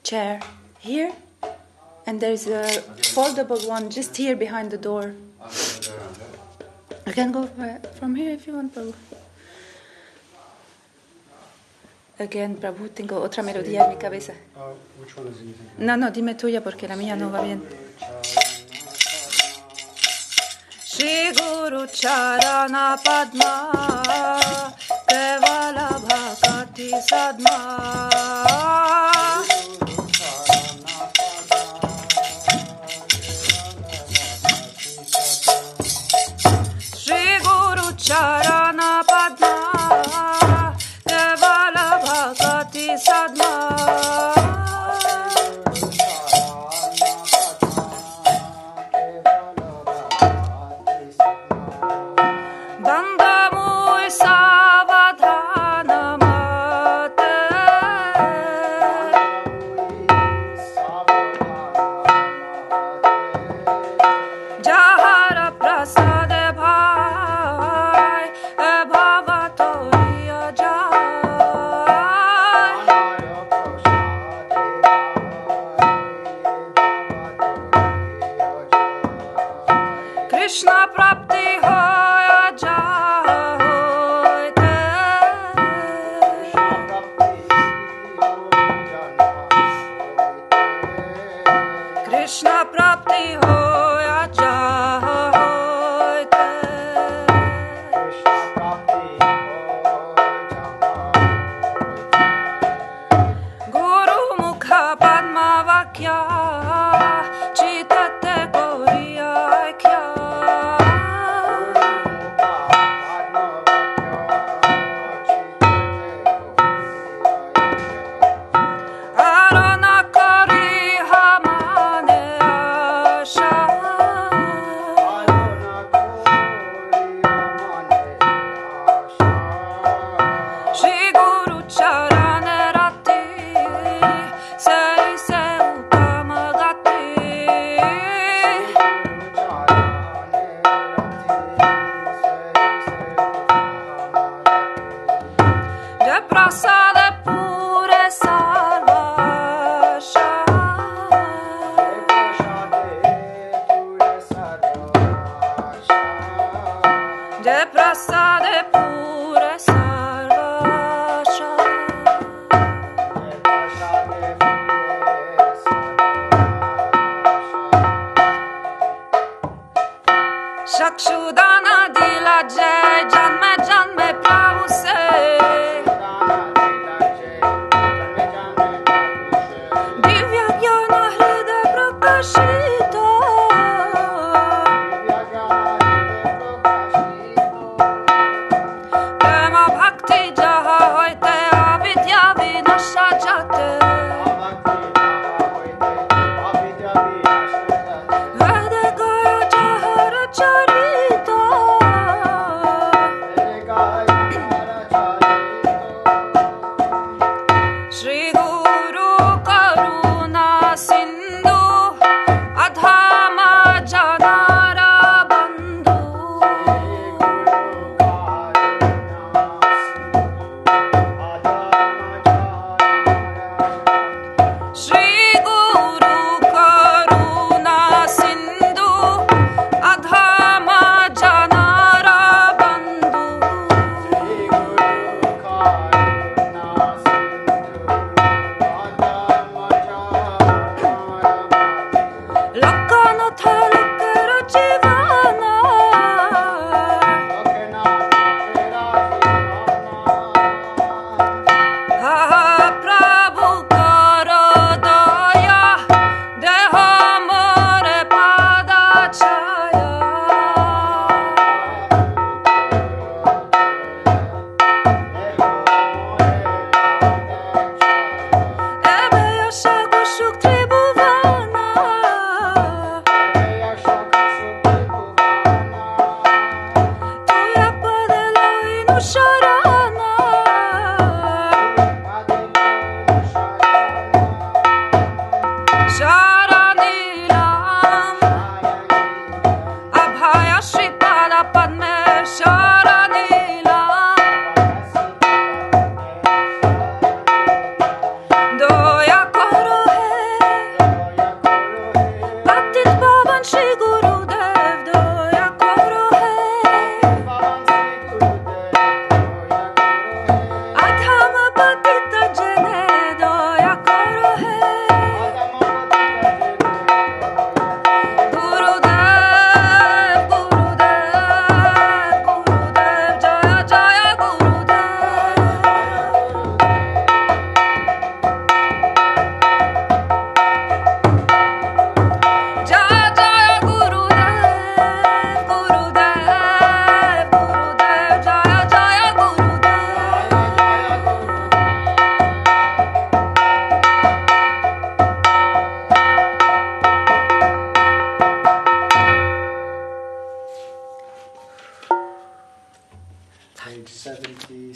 Chair here, and there's a foldable one just here behind the door. I can go from here if you want, Prabhu. Again, Prabhu, tengo otra melodía en mi cabeza. Which one is it? No, dime tuya porque la mía no va bien. Shri Guru Charana Padma Kevala Bhakati Sadma Shri Guru Charana Padma Kevala Bhakati Sadma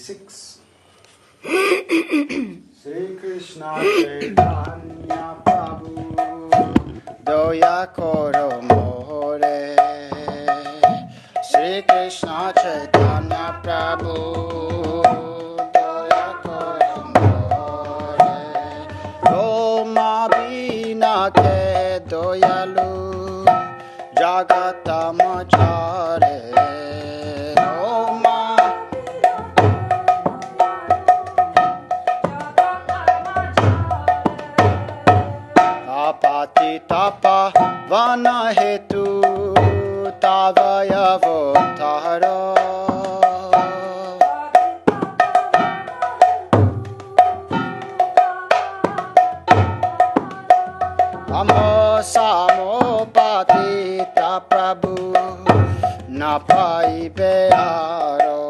56. Sri Krishna Chaitanya Prabhu Doya Koro More. Sri Krishna Chaitanya Prabhu Doya Koro More. Roma Bina Ke Doyalu Jagata Machare. Tapa vana hetu tavaya votara. Amo samo patita prabhu napai bearo.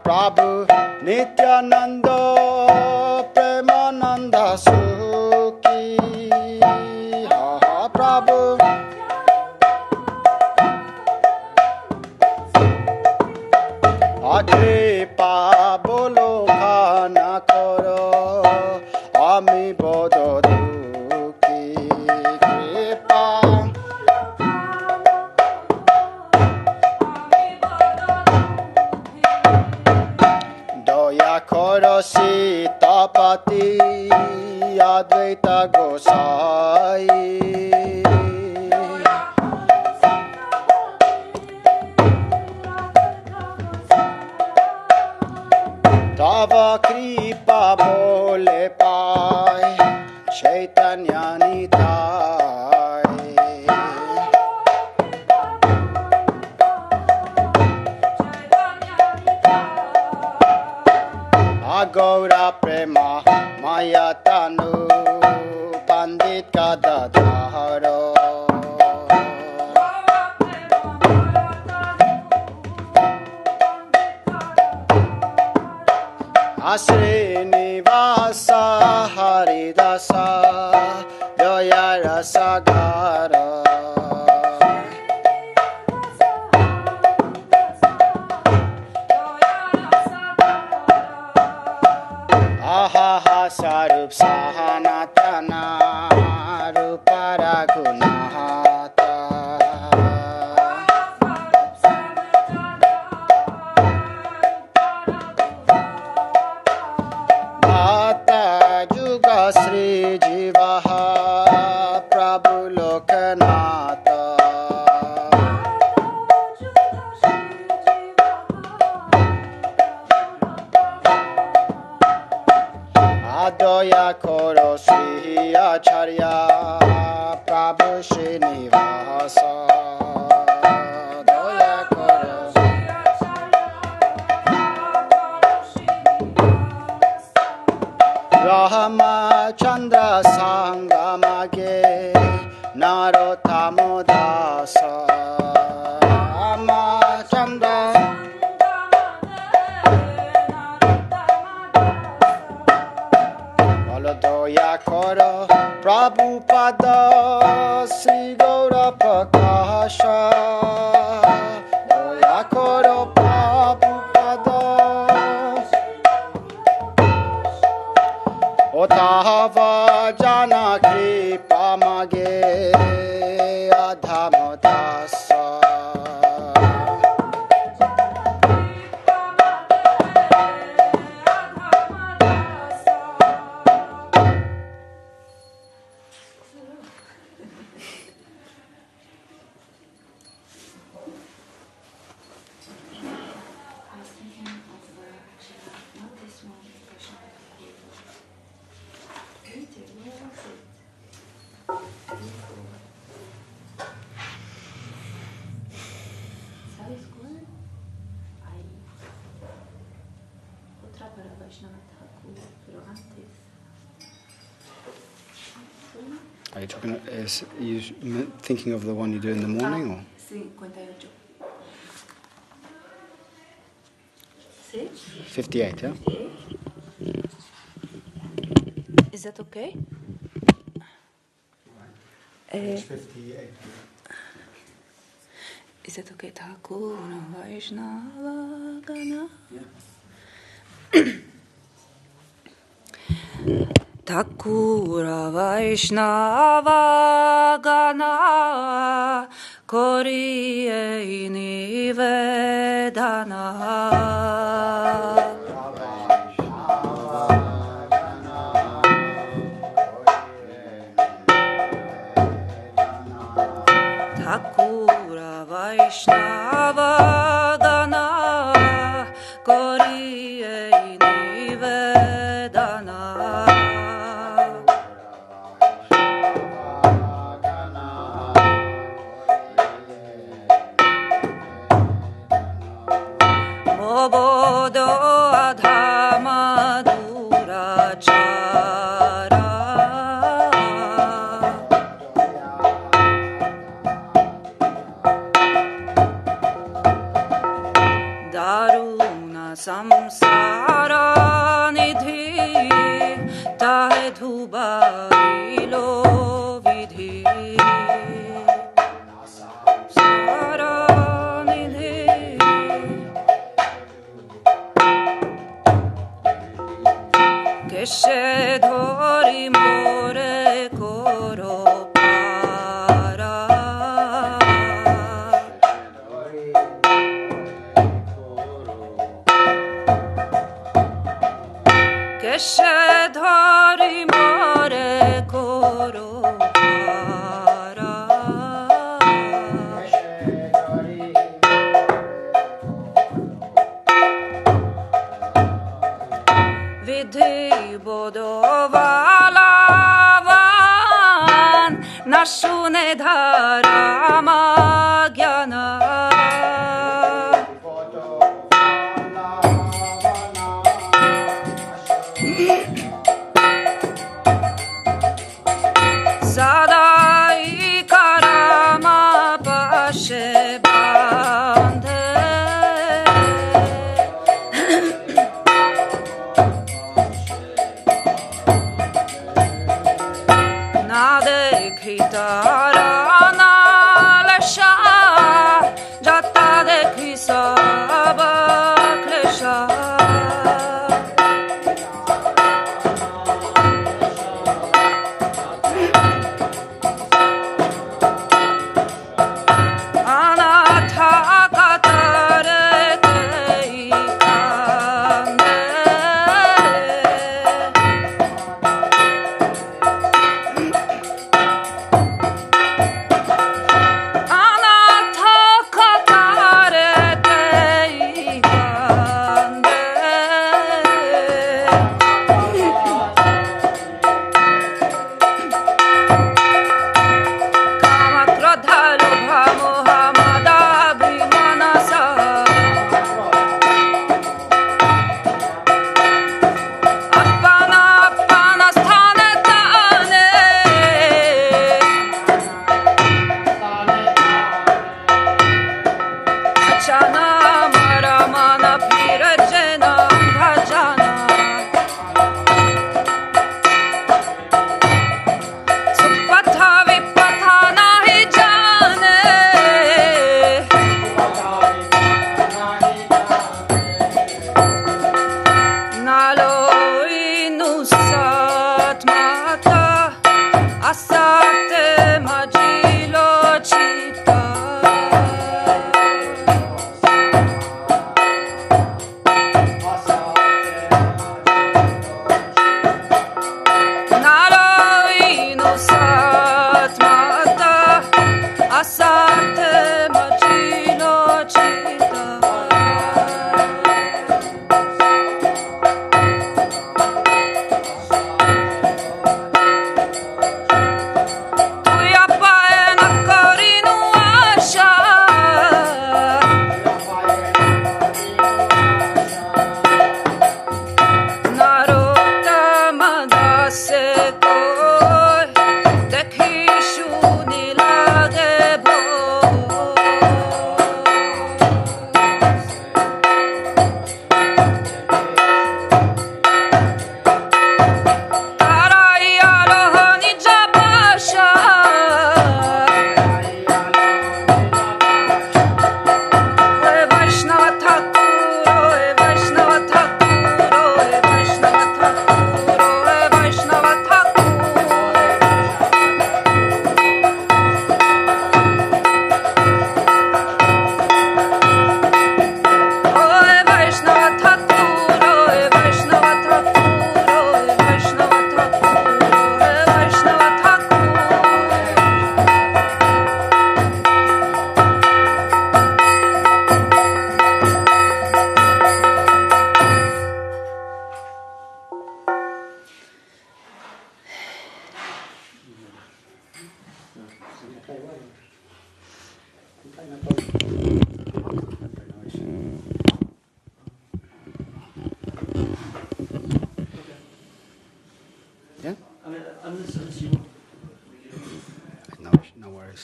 Prabhu Nityananda Premananda Sukhi. Prabhu Kripa bolo khana karo ami bodo dukhi. Kripa Koro Sitapati Advaita Gosai. Tava Kripa Bole Pai Chaitanya Nitai. Gaura Prema Mayatanu Pandit Gadadhara. Srinivasa Haridasa Jaya Rasagara. Sarup Sahanatana Rupara Gunahata. Bhata Juga Sri Jivaha Prabhu Lokanata. Doya Koro Sri Acharya Prabhu Srinivasa. Doya Koro Sri Rahama Chandra Sangamage Narottamo Dasa. Rama Chandra Doya Koro Prabhupada Sri Gaura Prakasha. Doya Koro Prabhupada Otahava Jana Kripa Mage Adhamodasa. Are you talking? Are you thinking of the one you do in the morning, or? 58. See? 58, yeah. 58. Is that okay? Page 58. Is it okay? Thakura Vaishnava Gana. Thakura Vaishnava Gana Koriye Nivedana. Thakura Vaishnava Gana Koriye Nivedana. Mobodo Adhama Durachara Daruna Samsara Nidhi Tahe Dhubailo Vidhi Sara Nidhi Keshe Dhori More Koro Para Keshe Dhori More Koro Para Vidhi Bodovalavan Nashune Dharama Gyana Sadai Karama Pashe Bandhe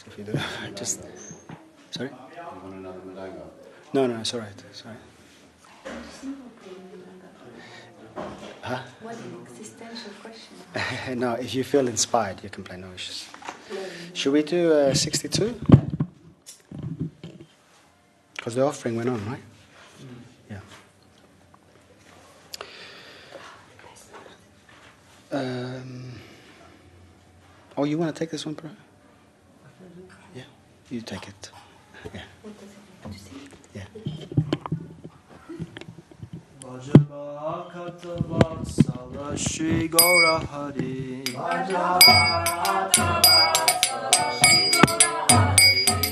works if you do it. Just sorry. You want another Madanga? No, it's all right. It's all right. Huh? What an existential question. No, if you feel inspired, you can play. No issues. Should we do 62? Because the offering went on, right? Yeah. Oh, you want to take this one, bro? Yeah, you take it. Yeah. What does it mean to see? Yeah. Vajravatavatsala Shri Gaura Hari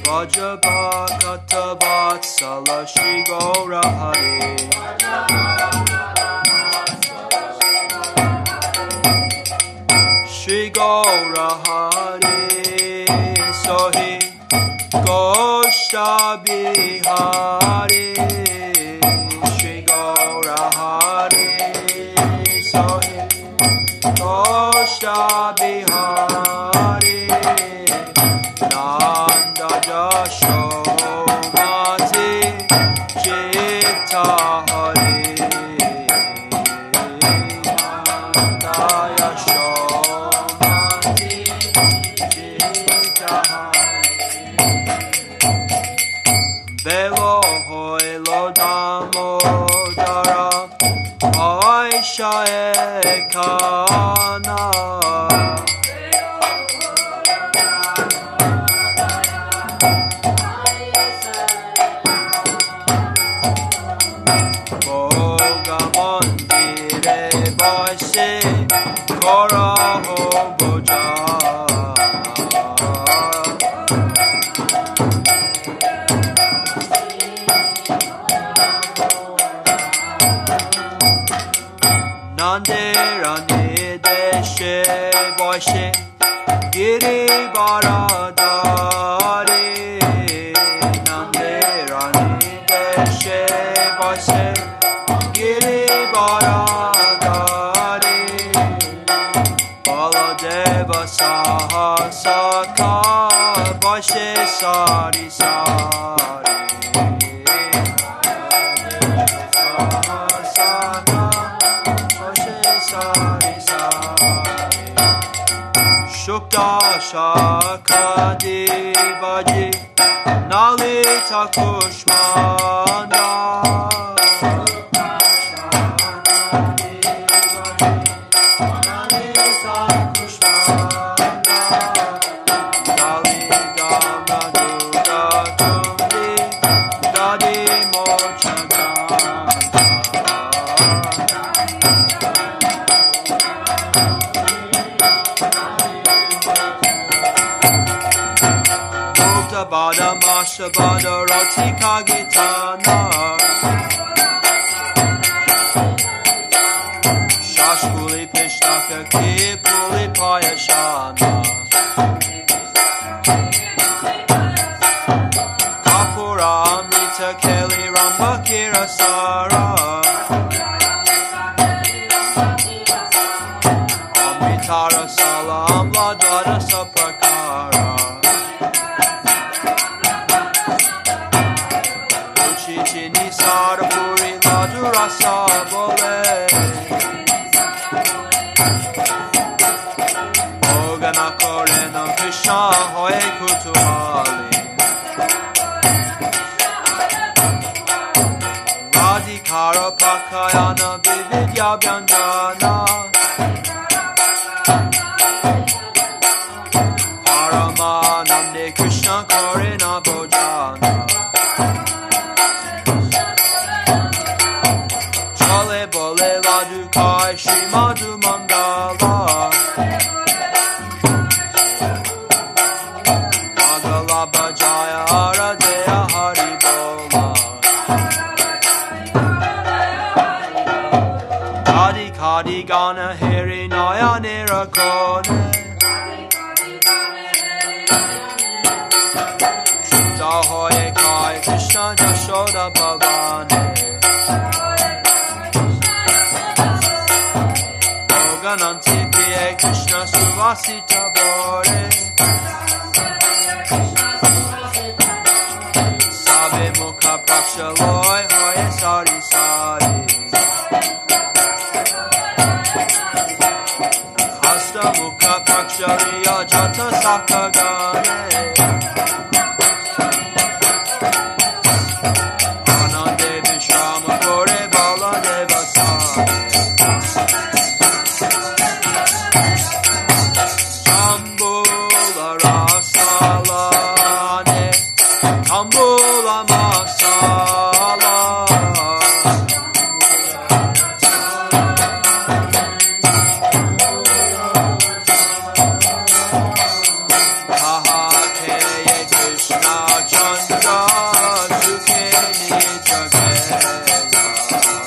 Vajravatavatsala Shri Gaura Hari Shri Gaura Hari Sohi Goshta Bihari Shri Gaura Hari Sohi Goshta Bihari Nanda Jashomati Chitta Hari Nanda Yashomati Chitta Hari Belo Hoilo Damodara Aisha Ekana Boga Mandire Baise Kora Hoboja Nandera Nideshe Baise Giri Baradari Nandera Nideshe Baise Giri Baradari Baladeva Sahasaka Baise Sari Sari Sahasaka Baise Sari Sari Shukta Shaka Divaji Nalita Kushmanda Nalita Kushmanda Dalida Maduda Tundi Dadi Mochaganda Bada Masha Bada Roti Kagitana Shashkuli Pishtaka Kipuli Payashana Kapura Amrita Keli Ramba Kirasara Amritara Salam Ladvara Saprakara Chini Sarapuri Ladurasa Bole Ogana Koreno Krishna Hoye Kutuhali Radhikara Pakayana Vividya Vyanjana Paramanande Krishna Korena Bojana Chale bole ladu kai Shri Madhu Mandala Magala Bajaya Aradeya Hari Bola Kadi Kadi Gana Heri Naya Nirakone Shutta Hoye Kai Krishna Jashoda Bhavane Gananti Piye Krishna Suvasita Bore Mukha Prakshaloi Hoye Sari Sari Hasta Mukha Prakshaliya Jata Sakagane Anande Vishrama Kore Bala Devasane Tambula Rasalane Tambula Masala Haha Keye Krishna Chandra Sukhe Nija Gela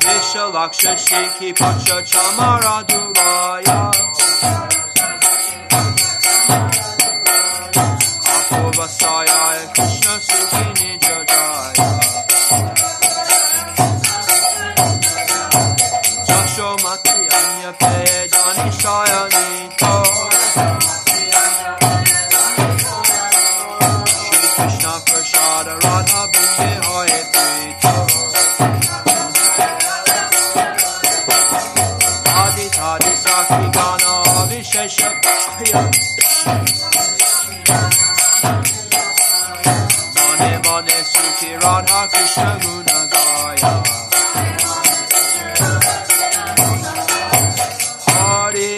Vishalaksha Shiki Pacha Chamara Duraya Apurvasaya Krishna Sukhi Nija Jaya Jashomati Anya Peye Jani Shaya Nito Shri Krishna Prasada Radha Binde Hoye Prito Adi Tadi Sakhi Gana Vishesha Mane Mane Sukhi Radha Krishna Guna Gaya Hari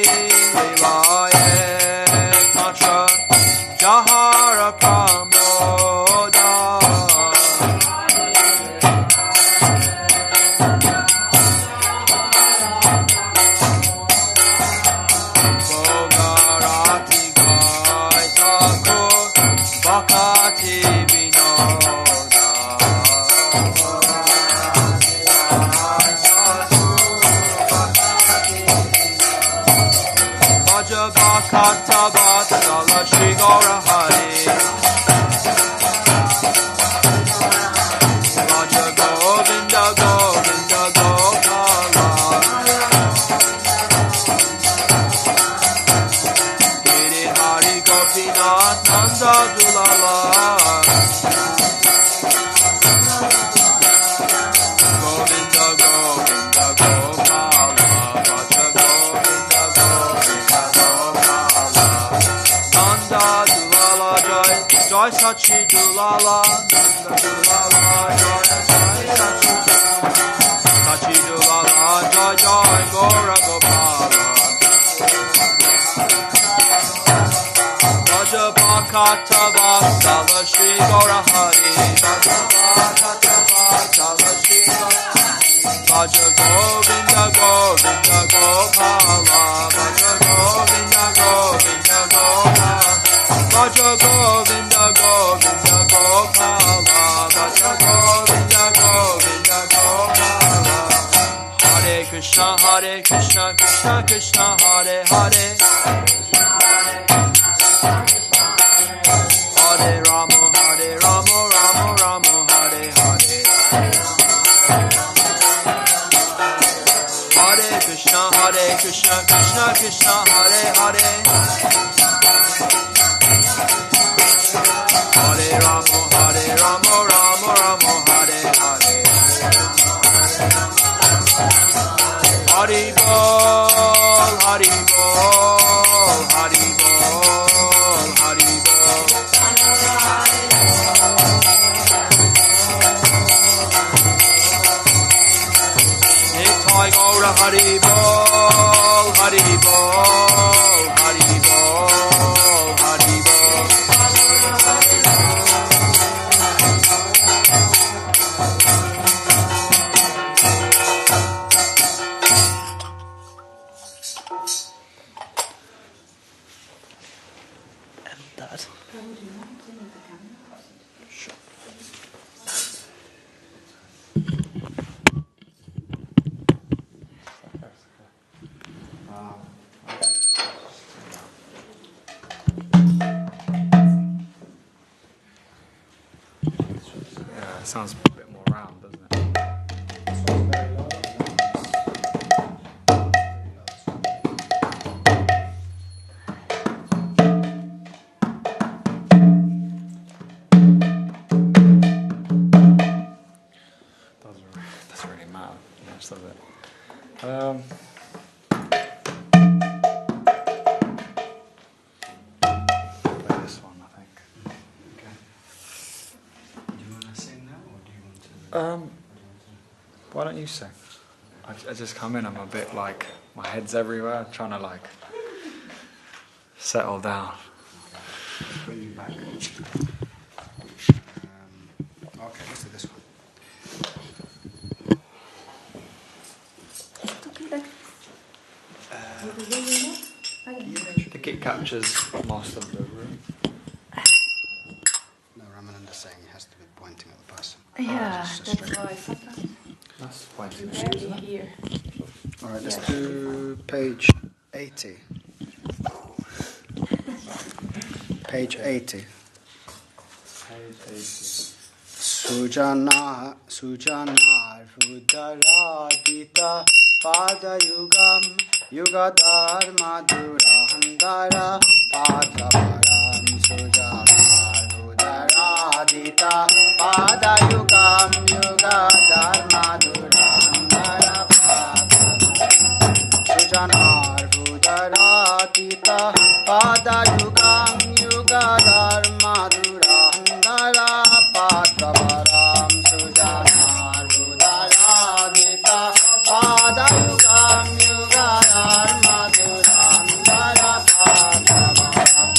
Levaye Matra Jahara Pramoda Bogarati Gai Thakur Bhakati Vinoda Vaja Bhakata Vatsala Shri Gaura Hari Vaja Govinda Govinda Gopala Giri Hari Gopinath Nanda Dulala Govinda Govinda Gopala Vaja Govinda Govinda Gopala Nanda Dulala Jai Jai Sachi Dulala Nanda Dulala Jai Jai Sachi Sachi Dulala Jai Jai Gora Gopala Vaja Bhakata Vatsala Shri Gaura Hari Vaja Bhakata Vatsala Shri Gaura Vaja Govinda Govinda Gopala Vaja Govinda Govinda Gopala Vaja Govinda Govinda Gopala Vaja Govinda Govinda Gopala Hare Krishna Krishna Krishna Hare Hare Hare Rama Rama Rama Hare Hare Hare Krishna Krishna Krishna Hare Hare Hare Rama Rama Rama Hare Hare Hari Bol Hari Bol Hari Bol Hari Bol Nitai Gaura Hari Bol Hari Bol Hari Bol Hari Bol It sounds a bit more round, doesn't it? Why don't you sing? I just come in, I'm a bit like, my head's everywhere, I'm trying to like settle down. Put you back. Okay, let's do this one. I think it captures most of the room. No, Ramananda is saying he has to be pointing at the person. Yeah, Just that's straight. why sometimes That's quite you barely hear. All right, let's do page 80. Page 80. Page 80. Sujana Rudaradita Padayugam Yugadar Madhurahandara Padavaram Sujana Rudaradita Padayugam Yugadar Madhurahandara Sujana Rudaradita Padayugam Yugadar Madhurahandara Padavaram Sujana Rudaradita Padayugam Yugadar Madhurahandara Padavaram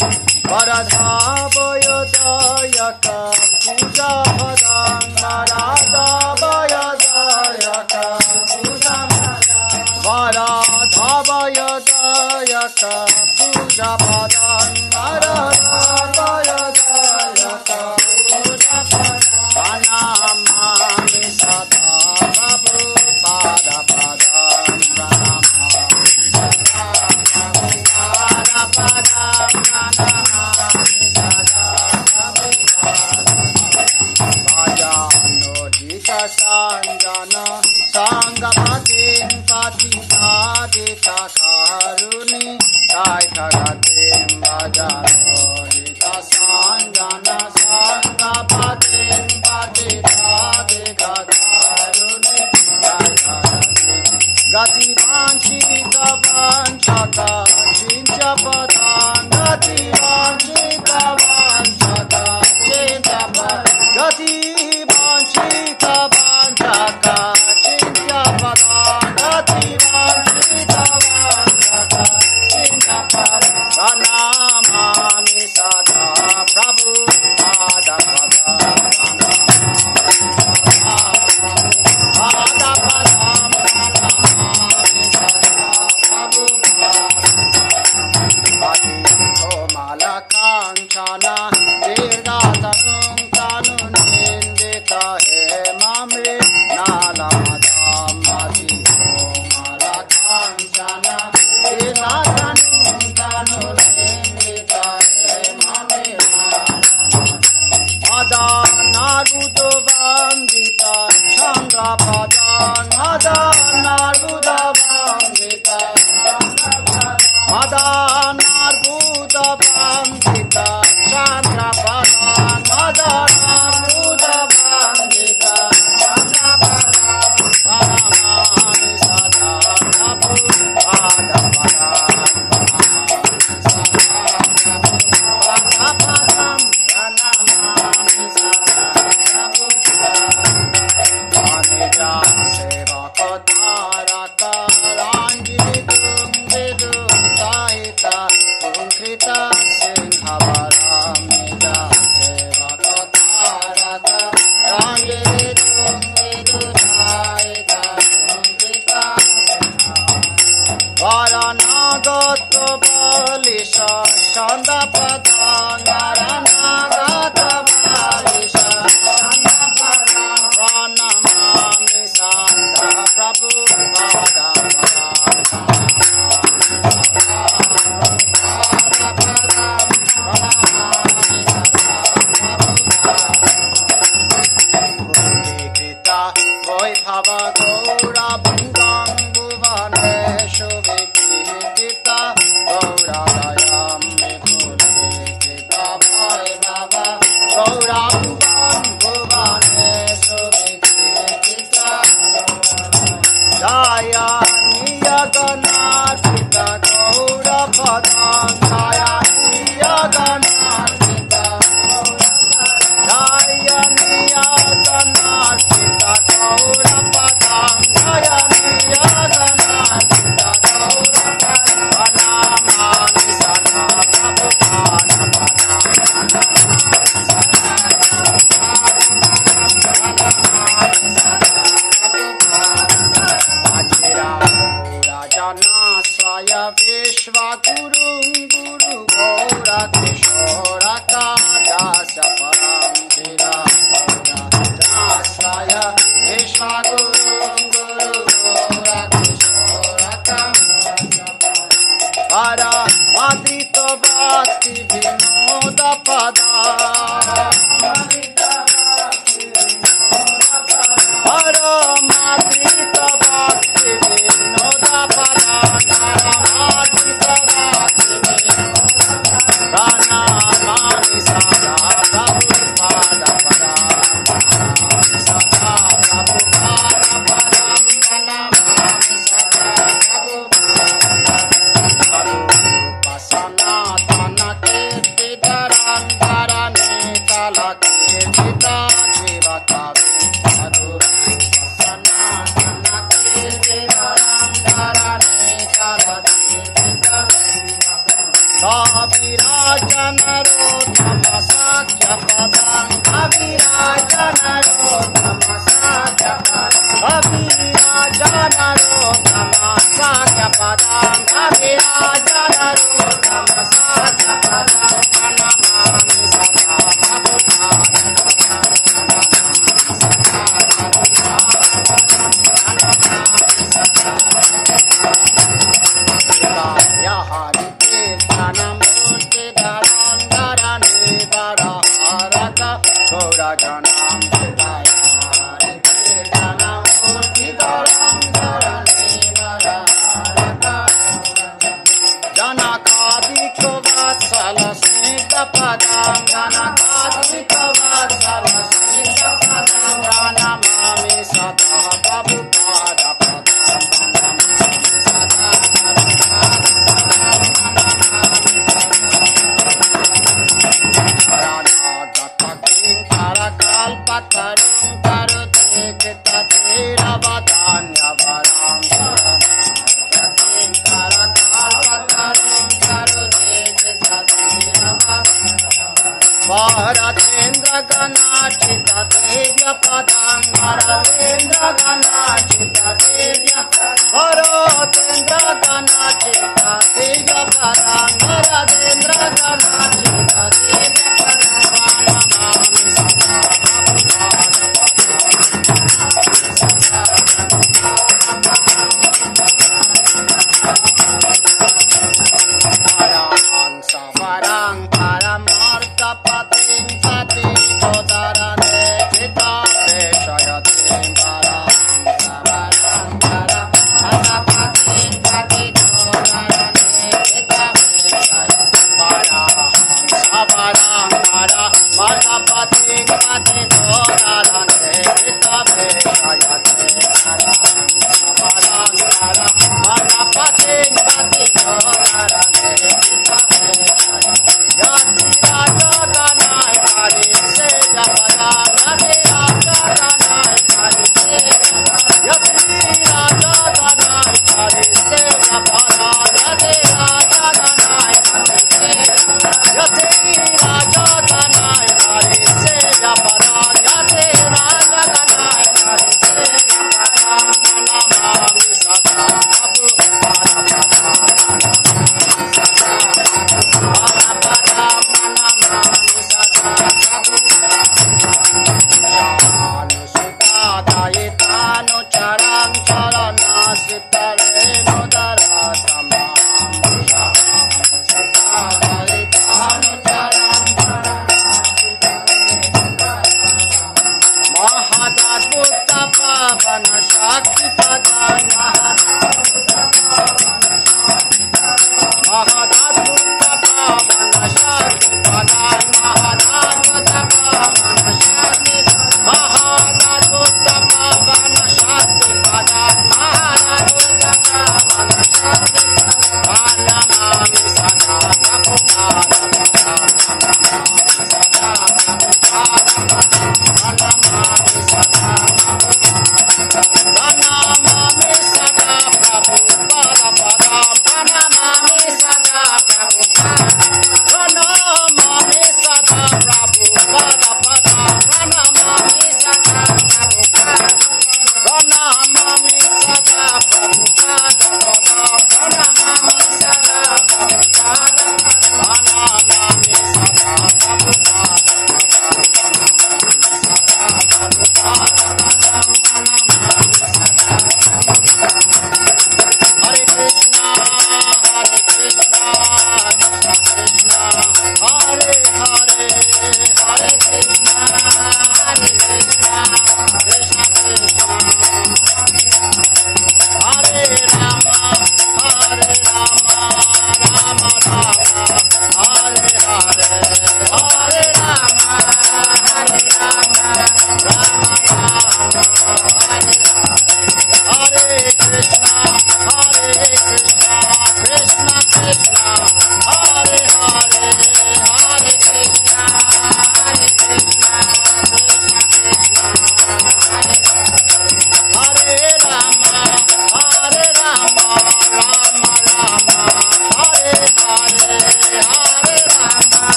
Varadhavayadayaka Puja Padam Varadhavayadayaka Puja Varadhavayadayaka Puja Padam Varadhavayadayaka Puja Padam Pranamami Sada Prabhu Pada Padam Pranamami Sada Padam Pranamami Sada Prabhu Vajano Dita Sanjana Sangapatim Patita Dita Karuni Daita Gatim Vajano Dita Sanjana Sangapatim Patita Dita Karuni Daita Gatim Gati Vanchita Vanchata Chincha Patan Gati Vanchita Vanchata Chincha Patan Gati Vanchita Vanchaka Chincha Patan Gati Vanchita Vanchaka Chincha Patan Pranamami Sada Prabhu Pada Padam Pada Padam Pranamami Sada Prabhu Patito Malakanchana Dirgatanum Tanun Indita Hemame Nalamadam Patito Malakanchana Dirgatanum Tanun Indita Hemame Madanarudo Vandita Chandra Padan Madanarudo Vandita Madanarudo Vandita Chandra Padan Madanarudo Vandita Chandra Padan Paramani Sada Prabhu Pada Padam Paramani Sada Prabhu Pada Padam Pranamami Sada Prabhu Anija Seva Kotaraka Ranjini Dum Tahita Punkrita Sinhavaram Nija Seva Kotaraka Ranjini Dum Tahita Punkrita Varanagata Balisha Shanda Padam Varanagata Balisha Shanda Padam Pranamami Sanda Prabhu Pada Padam Pada Padam Pranamami Sanda Prabhu Krita Vaibhava Gaura Bhungam Bhuvaneshu Vikirita Gauradayam Vipulis Abhirajanarothamasakyapadam Abhirajanarothamasakyapadam Abhirajanarothamasakyapadam Abhirajanarothamasakyapadam Pranamami Sada Bharatendra Ganachita Devya Padam Bharatendra Ganachita Devya Bharatendra Ganachita Devya Padam Bharatendra Ganachita Devya Padam Pranamami Sada Parang Savarang Paramartha Patim Pati Kodarane Kita Veshayatim Parang Savarang Paramartha Patim Pati Kodarane Kita Veshayatim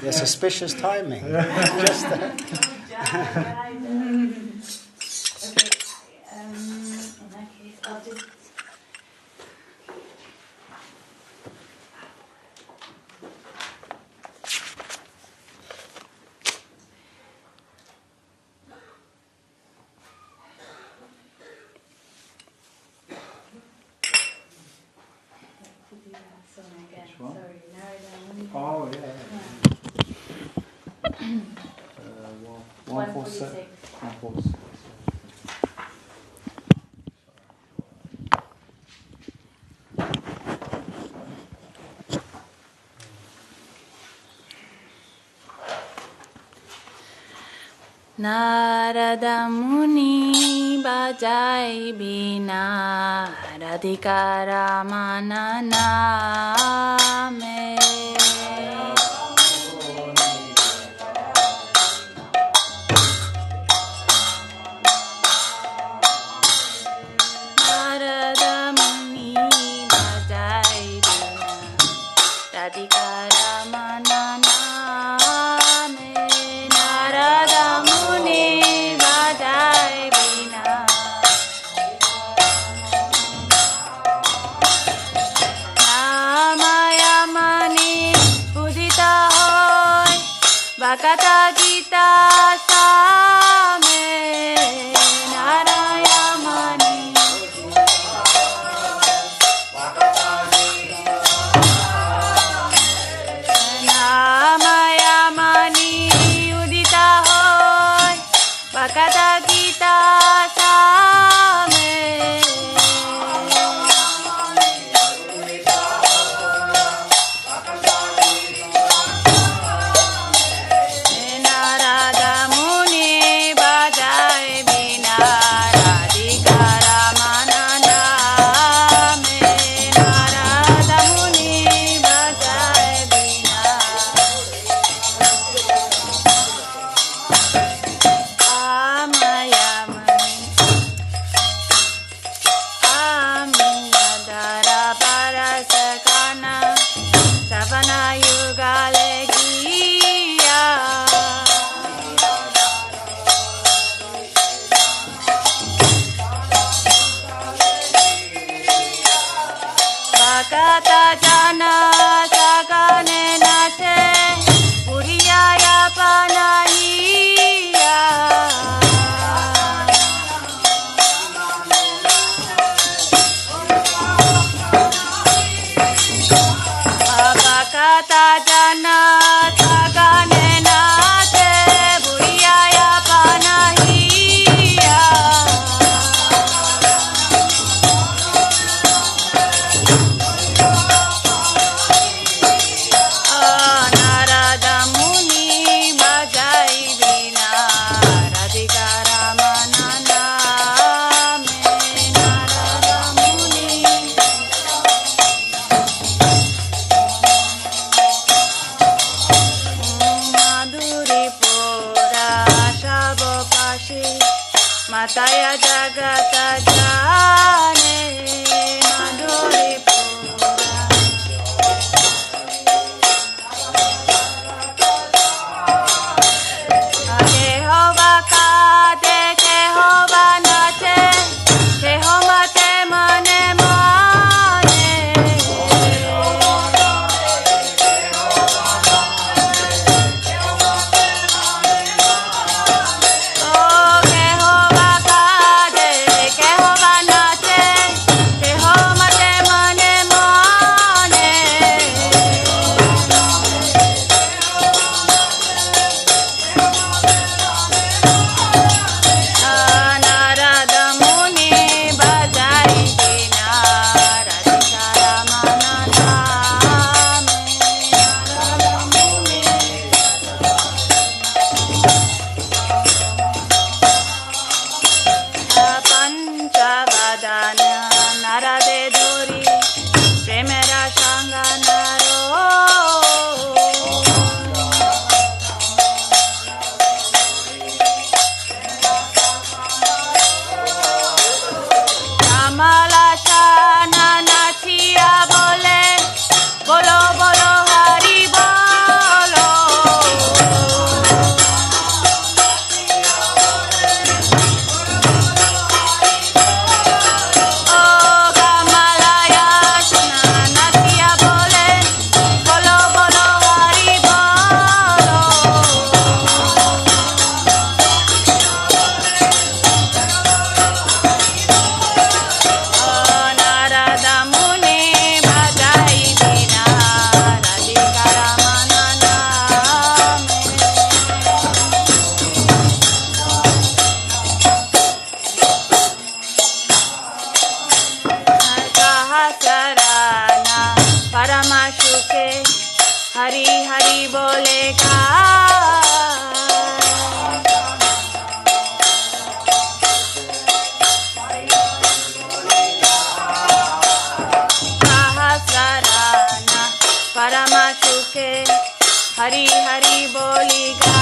The suspicious timing. Just in that case, I'll just. Oh, yeah. 146. 146. Narada Muni bajai bina radhikara mananame. Narada Muni bajai bina radhikara mananame. Narada Muni bajai bina Namayamani udita hoy Bhakata Gita same Narayamani Namayamani udita hoy Bhakata Gita same Narada Muni bajai bina radhikara mananame Narada Muni bajai bina kata jana sagane nache Uriaya panahiya Abakata jana sagane nache Uriaya panahiya Narada Muni bajai bina Radhika Ramanana me Narada Muni Madhuri Pura Shabo Pashi Mataya Jagata Jane Madhuri Pura Jehovah kade, Jehovah nache, Jehovah te mane mane. Oh, Jehovah kade, Jehovah nache, Jehovah te mane mane. Narada Muni bajai bina Radhika Ramanana me Narada Muni Panchavadana Narade Duri Premera Shanganaro Kamala Shana Nachiya Bole Bolo Bolo Hari Bolo Oh Kamala Shana Nachiya Bole Bolo Bolo Hari Bolo Narada Muni bajai bina Radhika Ramanana me Sahasrana Paramashuke Hari Hari bolega Sahasrana Paramashuke Hari Hari boliga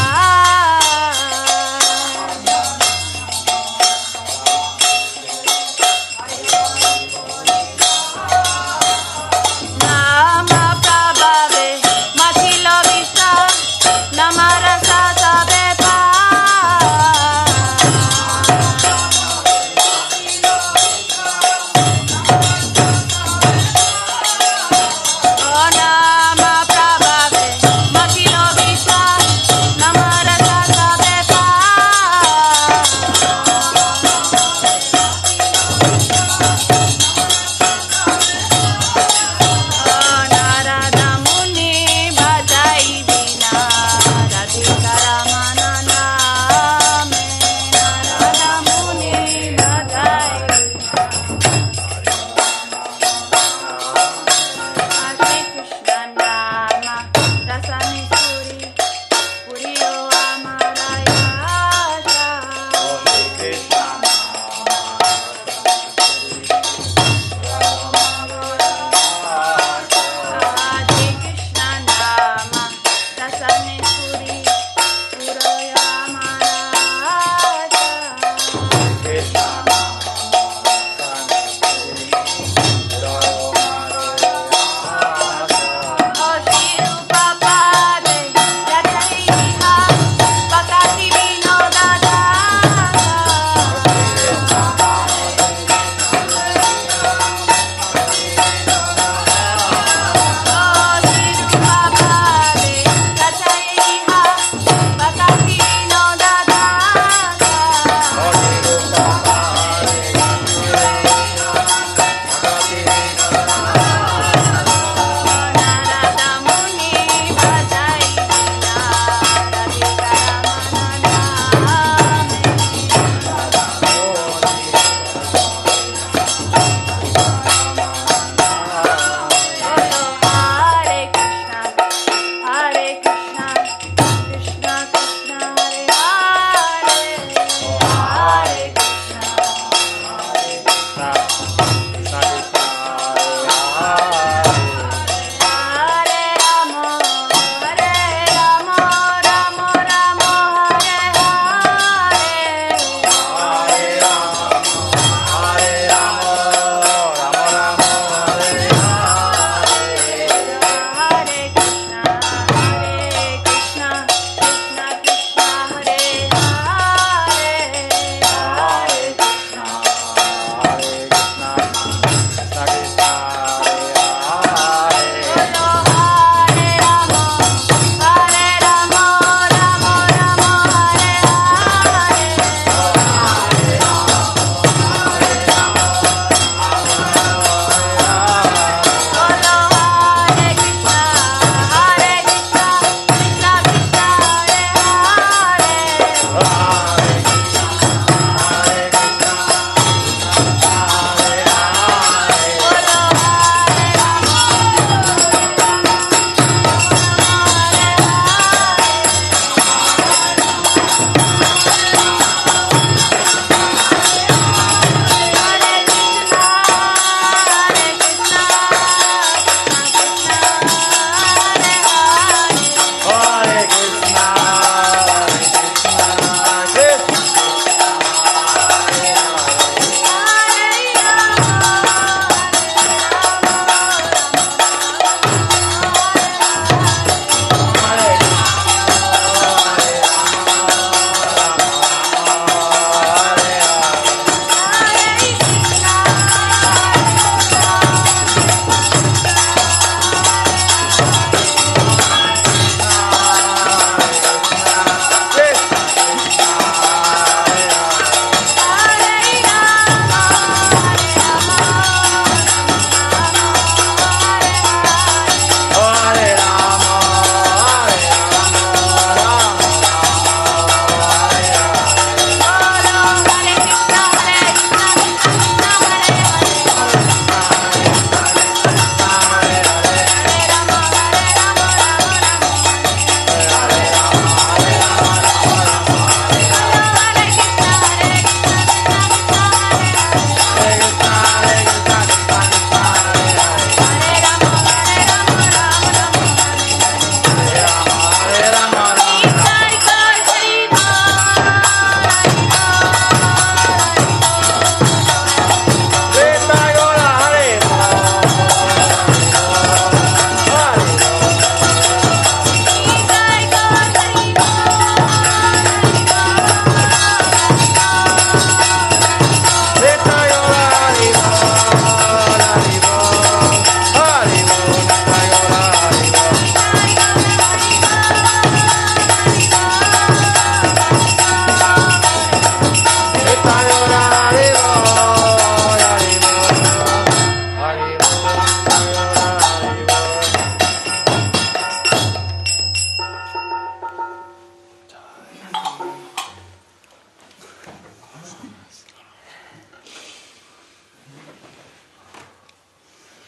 Nama Prabhave Mathilo Visa Namarasa Sabe Pa Oh Nama Prabhave Mathilo Visa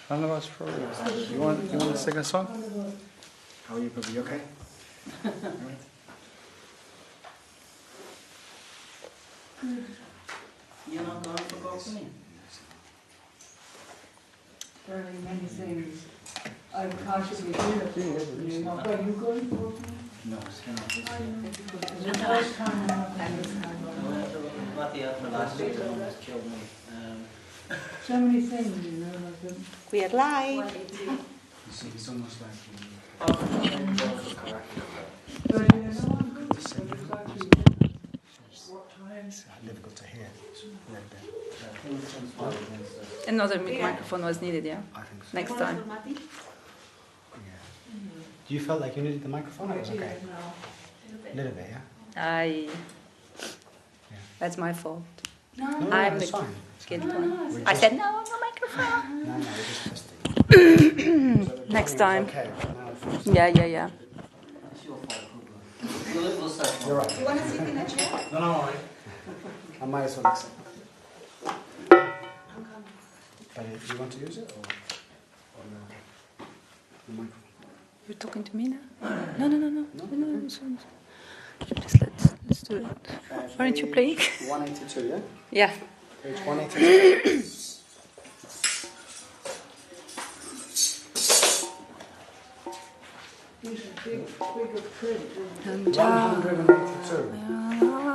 Otherwise, for you want to sing a song? How are you, Prabhu? You okay? You're not going for balcony? Very many things. I'm constantly here. You know, are you going for balcony? No, it's not. The first time I'm not going this time. What the other last week almost killed me. So many things, you know, like We're live. You see, it's almost like but you know, I'm good. But it's actually what time? It's difficult to hear. Another microphone was needed, yeah? I think so. Next time. Yeah. Do you feel like you needed the microphone? Or it was okay? A little bit, yeah? That's my fault. No, I'm it's the fine. kid one. We're I just- said no microphone. No, we're just testing. Next time. Okay, but now it's fine. Yeah. It's your fault, Prabhu. You're right. You want to sit in a chair? No, I'm alright. I might as well accept. But if you want to use it, or you're okay? The microphone. You're talking to me now? No. No? Just let's do it. Aren't you playing? 182, yeah? Yeah. Page 182. These are bigger print. 182.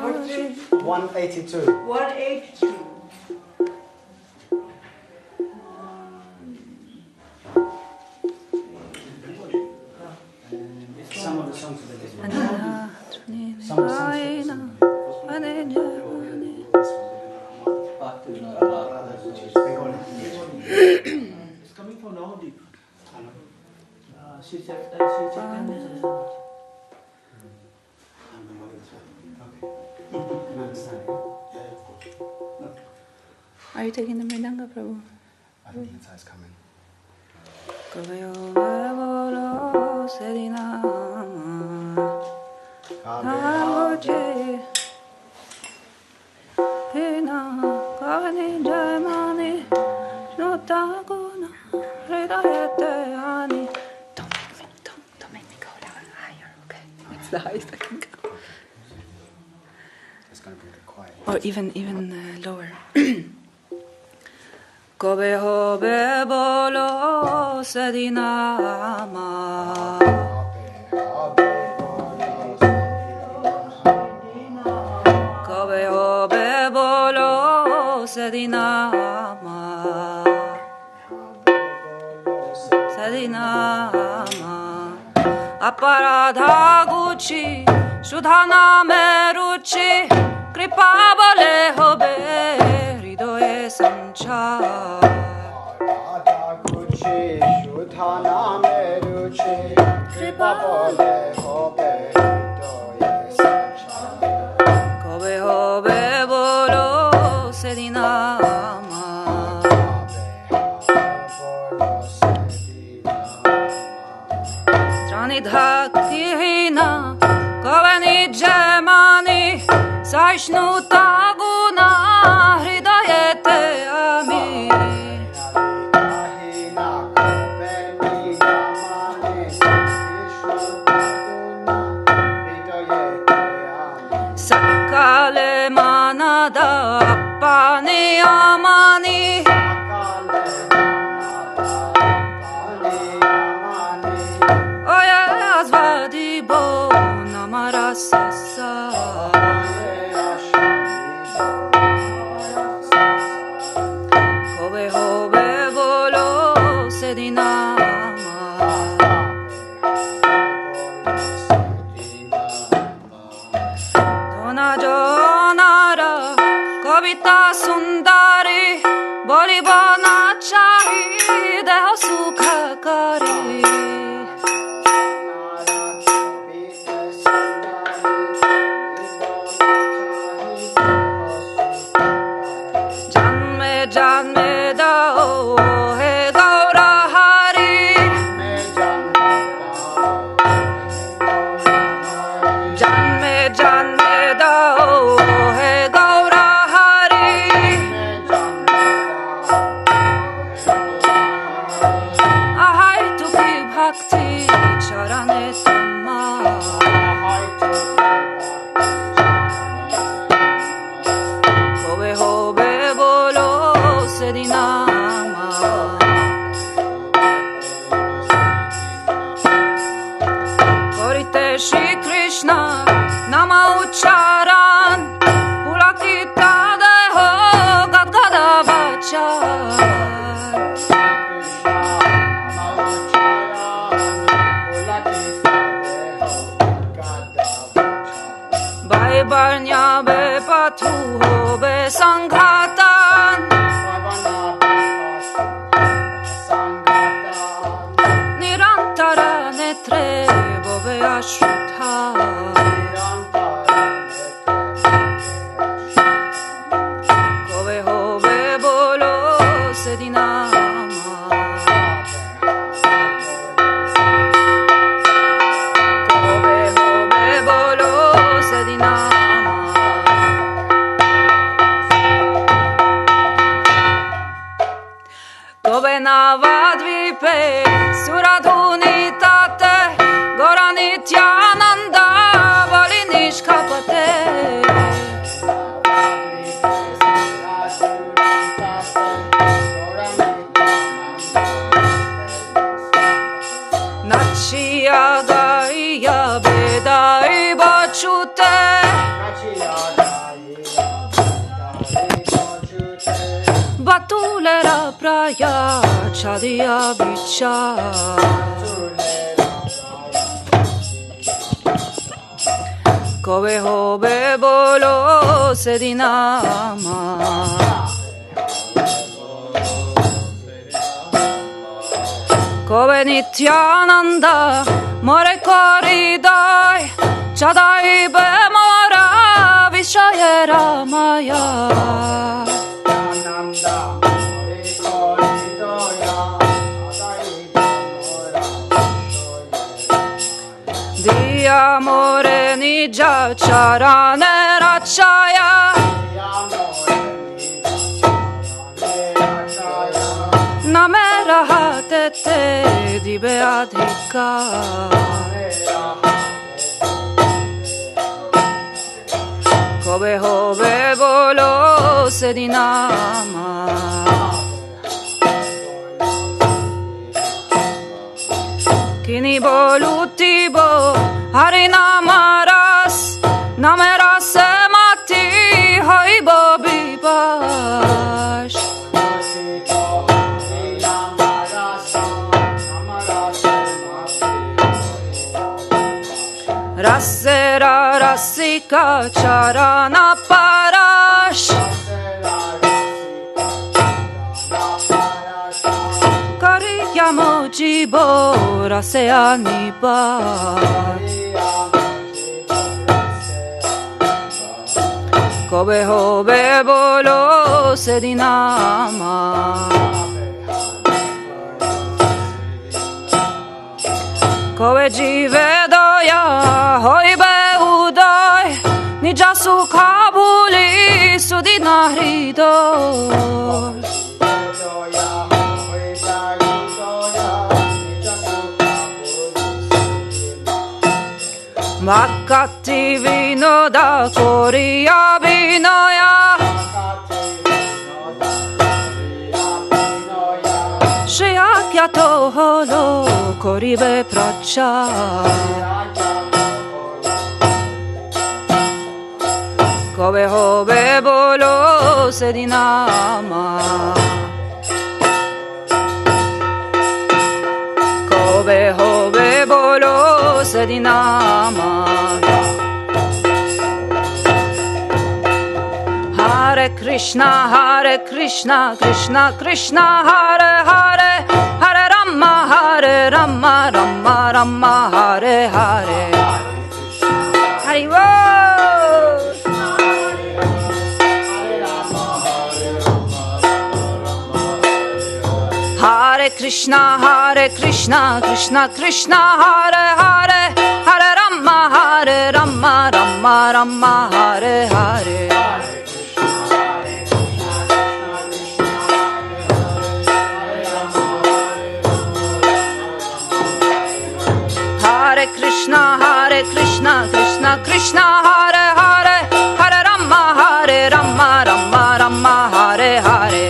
What's it? 182. 182. Some of the songs are the different. Some of the songs Back to another Bengali. It's coming from Navdeep. I know. She said, I'm Bengali as well. Okay. Can I understand? Yeah, of course. Are you taking the mridanga, Prabhu? I think the inside's coming. Don't make me go down higher, okay? It's the highest I can go. It's going to be quiet. Or even lower. Kobe hobe bolo sedinama. Kobe hobe bolo sedinama. Sedinama. Aparadha guchi, shudhana meruchi, kripa bole hobe, hridoye sanchar. Kobe hobe bolo sedinama. Tranidhakihina kobe nijemani saishnuta guna hridayete ami. Sakale manada appani amani. Oya zvadibo namarasasa. Kobe hobe bolo sedinama. Dona jonara kavita sundari boli bana chahi deho sukha kari. Janme janme dao he gaura hari. Janme janme dao he gaura hari. Patulera praya chadiya vicha Kove hobe bolo sedinama Kove nityananda more koridai Chadai bemora vishayera maya Di amore nija charane rachaya Namera hatete di beadhika Kobe hobe bolo sedinama Kini boluti bo harinamaras Nameras mati haibo bibash Rasera rasika charana parash Kariyamo jibo raseani ba Kobe hobe bolo sedinama Kobe jive doya hoibe uday Nija sukha buli sudina hridoy Makati vinoda koriya vinoya Shiyakyato holo koribe pracha Kobe hobe bolo sedinama Kobe hobe bolo sedinama Hare Krishna, Krishna Krishna, Hare Hare Hare Rama, Rama Rama, Hare Hare Hare Hare Krishna, Krishna Krishna, Hare Hare Hare Rama, Rama Rama, Hare Hare Hare Krishna, Krishna Hare Hare Hare Rama, Rama Rama, Hare Hare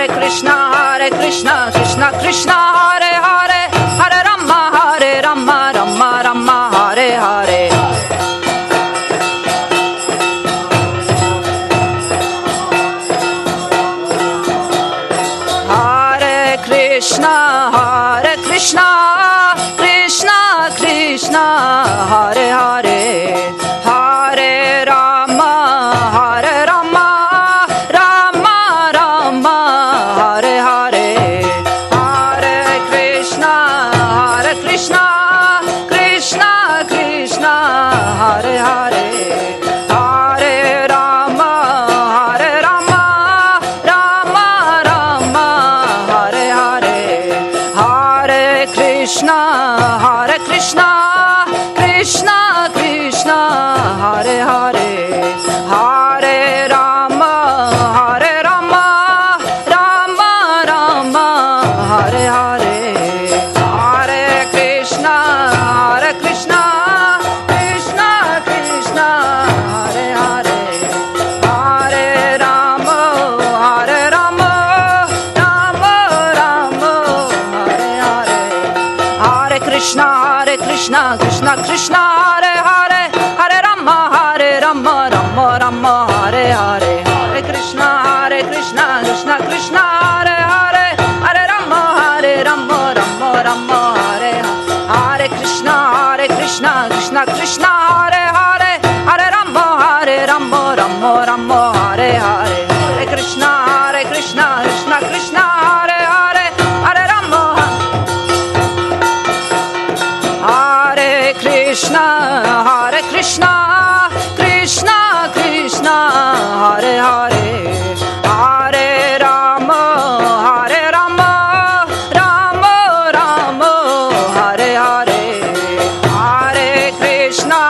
Hare Krishna, Krishna Hare Hare Hare Rama, Rama Rama, Hare Hare Hare Krishna, Krishna Krishna, Hare Hare Hare Rama, Rama Rama, Hare Hare Hare Krishna, Krishna Krishna, Hare Hare Hare Rama, Rama Rama, Hare Hare Hare Krishna, Krishna Krishna, Hare Hare Hare Rama, Rama Rama, Hare Hare Hare Krishna, Krishna Krishna, Hare Hare Hare Rama, Rama Rama, Hare Hare Hare Krishna Krishna Krishna Hare Hare Hare Rama Rama Rama Hare Hare Hare Krishna Krishna Krishna Hare Hare Hare Rama Rama Rama Hare Hare Krishna Krishna Krishna Hare Hare Hare Rama Rama Rama Hare Hare Hare Krishna Krishna Krishna Hare Hare Hare Rama Hare Krishna Krishna Krishna Hare Hare Hare Rama Rama Rama Hare Hare Hare Krishna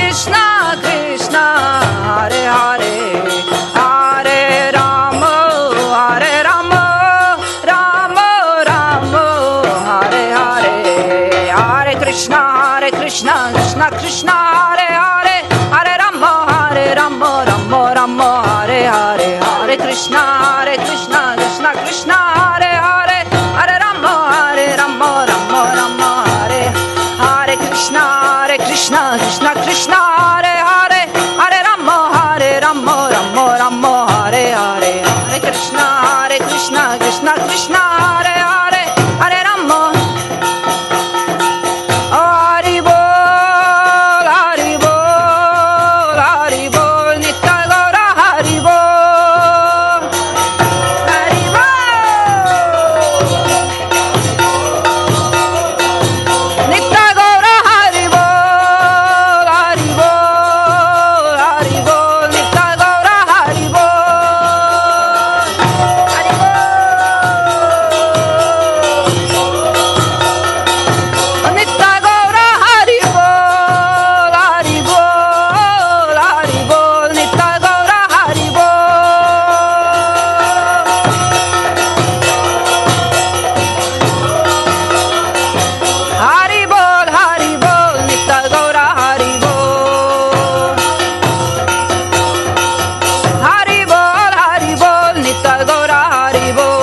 Krishna Krishna Hare Hare Hare Rama Rama Rama Hare Hare Hare Krishna Krishna Krishna Hare Hare Hare Rama Rama Hare Hare Hare Krishna Krishna Krishna Hare Hare Hare Rama Rama Hare Hare Krishna Krishna Krishna Hare Hare Hare Rama Rama Hare Hare Hare Krishna Krishna Krishna Hare Hare Hare Rama Hari Bol Hari Bol Hari Bol Nitya Gaura Hari Bol Hari Bol Nitya Gaura Hari Bol Hari Bol Hari Bol Nitya Gaura Hari Bol Hari Bol Nitya Gaura Hari Bol Hari Bol Hari Bol Nitya Gaura Hari Bol Hari Bol Nitya Gaura Hari Bol Hari Bol Nitya Gaura Hari Bol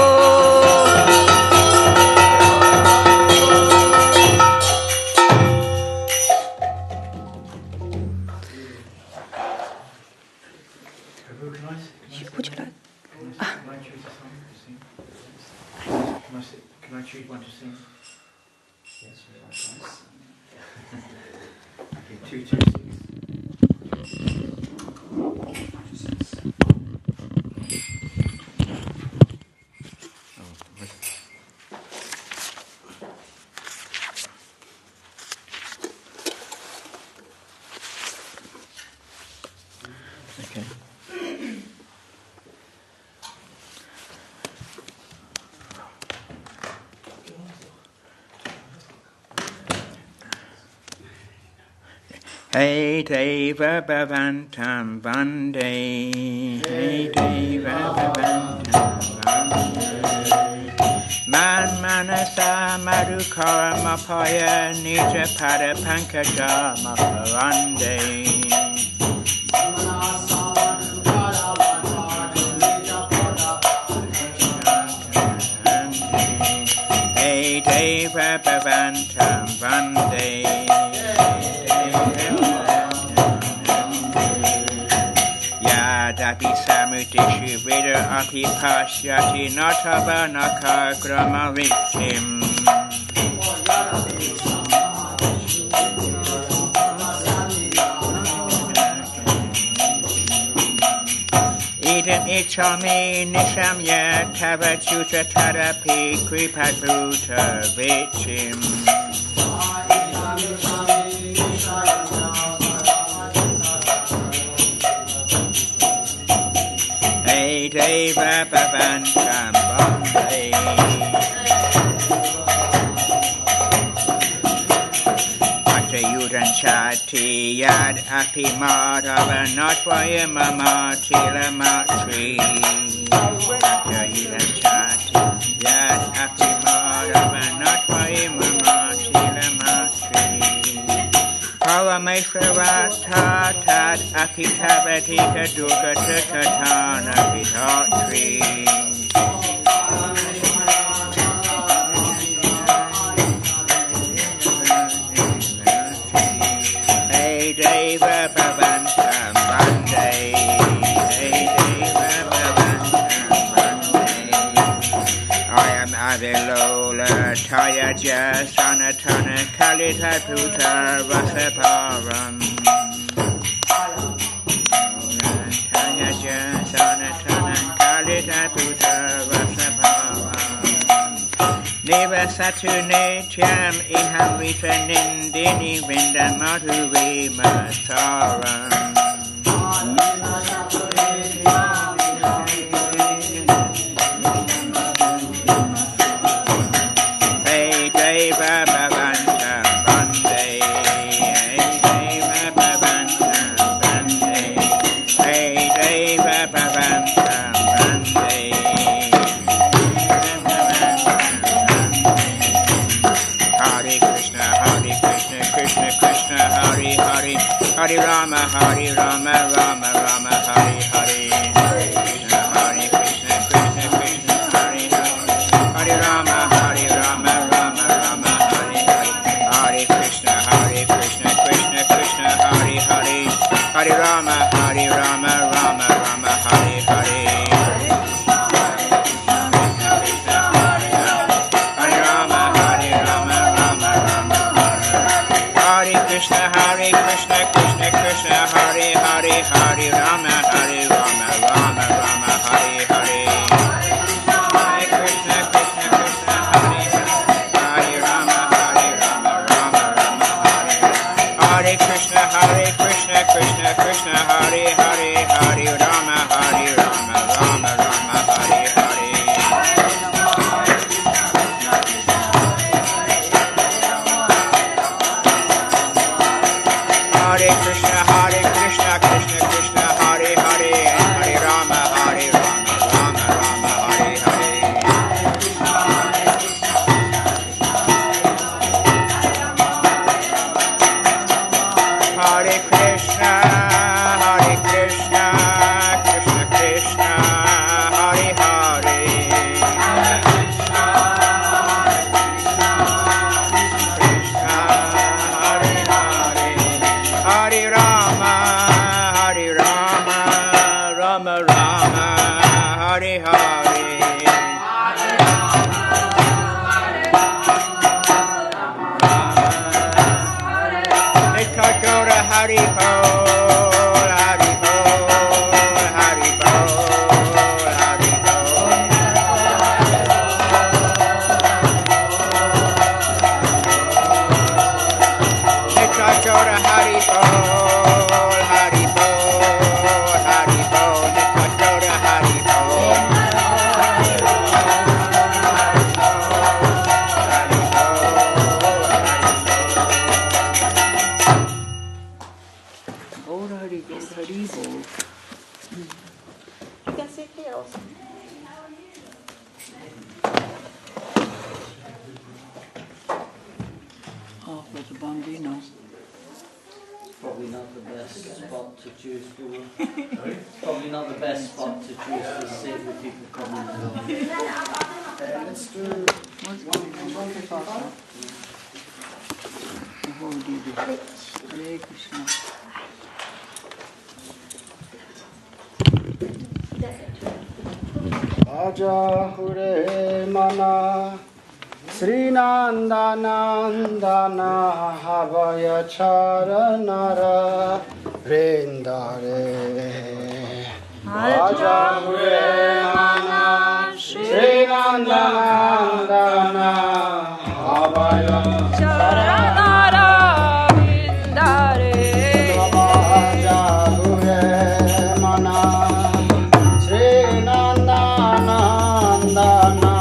Prabhu, can I, Would you like? can I choose a song to sing? Can I choose one to sing? Yes, okay, 226. Okay. Hey Deva Bhavantam Vande Hey Deva Bhavantam Vande Man Manasa Madhukara Mapaya Nija Pada Pankaja Maparande Hey Deva Bhavantam Vande Yadapi Samudishu Veda Api Pashyati Natava Nakar Grama Vichim Idam Ichami Nishamya Tavachuta Tarapi Kripadhuta Vichim Hey Deva Bhavantam Vande Atayudan Chati Yad Api Madhava Natvaya Mamati Lamatri Atayudan Chati Yad Api Madhava Natvaya Mamati Lamatri Parameshwara Tad Akitavatika Durga Tukatana Pitotri Nityam Avilola Tayaja Sanatana Kalita Puta Vasaparam Tayaja Sanatana Kalita Puta Vasaparam Neva Satu Nityam Iham Rita Nindini Vinda Madhuvi Mataram Hare Rama, Hare Rama, Rama Rama, Hare Hare. Hare Krishna, Krishna Krishna, Hare Hare. Hare Rama, Hare Rama, Rama Rama, Hare Hare. Hare Krishna, Krishna Krishna, Hare Hare. Hare Rama, Rama Rama, Hare Hare. Krishna, Krishna Krishna, Hare Hare, Hare Rama, Rama Rama, Hare Hare. Hare Krishna, Krishna Krishna, Hare Hare, Hare Rama, Rama Rama, Hare Hare. Hare Krishna, Krishna Krishna, Hare Hare, Hare Rama, Rama Rama, Hare Hare. Hare Krishna, Krishna Krishna, Hare Hare, Hare Rama, Rama Rama, Hare Hare. Hare Krishna, Krishna Krishna, Hare Hare. Hare Rama, Rama Rama, Hare Hare. Nitya Hari Bol, Hari Bol, Hari Bol, Hari Bol. Nitya Hari Bol, Hari Bol, Hari Bol. Nitya Hari Bol. Oh, for the bambino. Probably not the best spot to choose for. Probably not the best spot to choose to sit with people coming and going. Let's do Hare Krishna. Aja Hure Mana Sri Nanda Nandana Havaya Charanara Vrindare Aja Hure Mana Sri Nanda Nandana Havaya Charanara Vindare. Aja Hure Mana Sri Nanda Nandana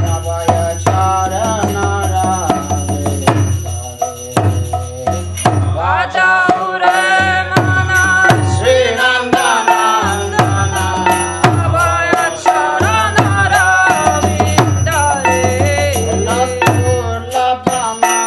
Havaya Charanara Vaja Ure Mana Sri Nanda Nandana Abhaya Charanara Vindare. Lapurla Pama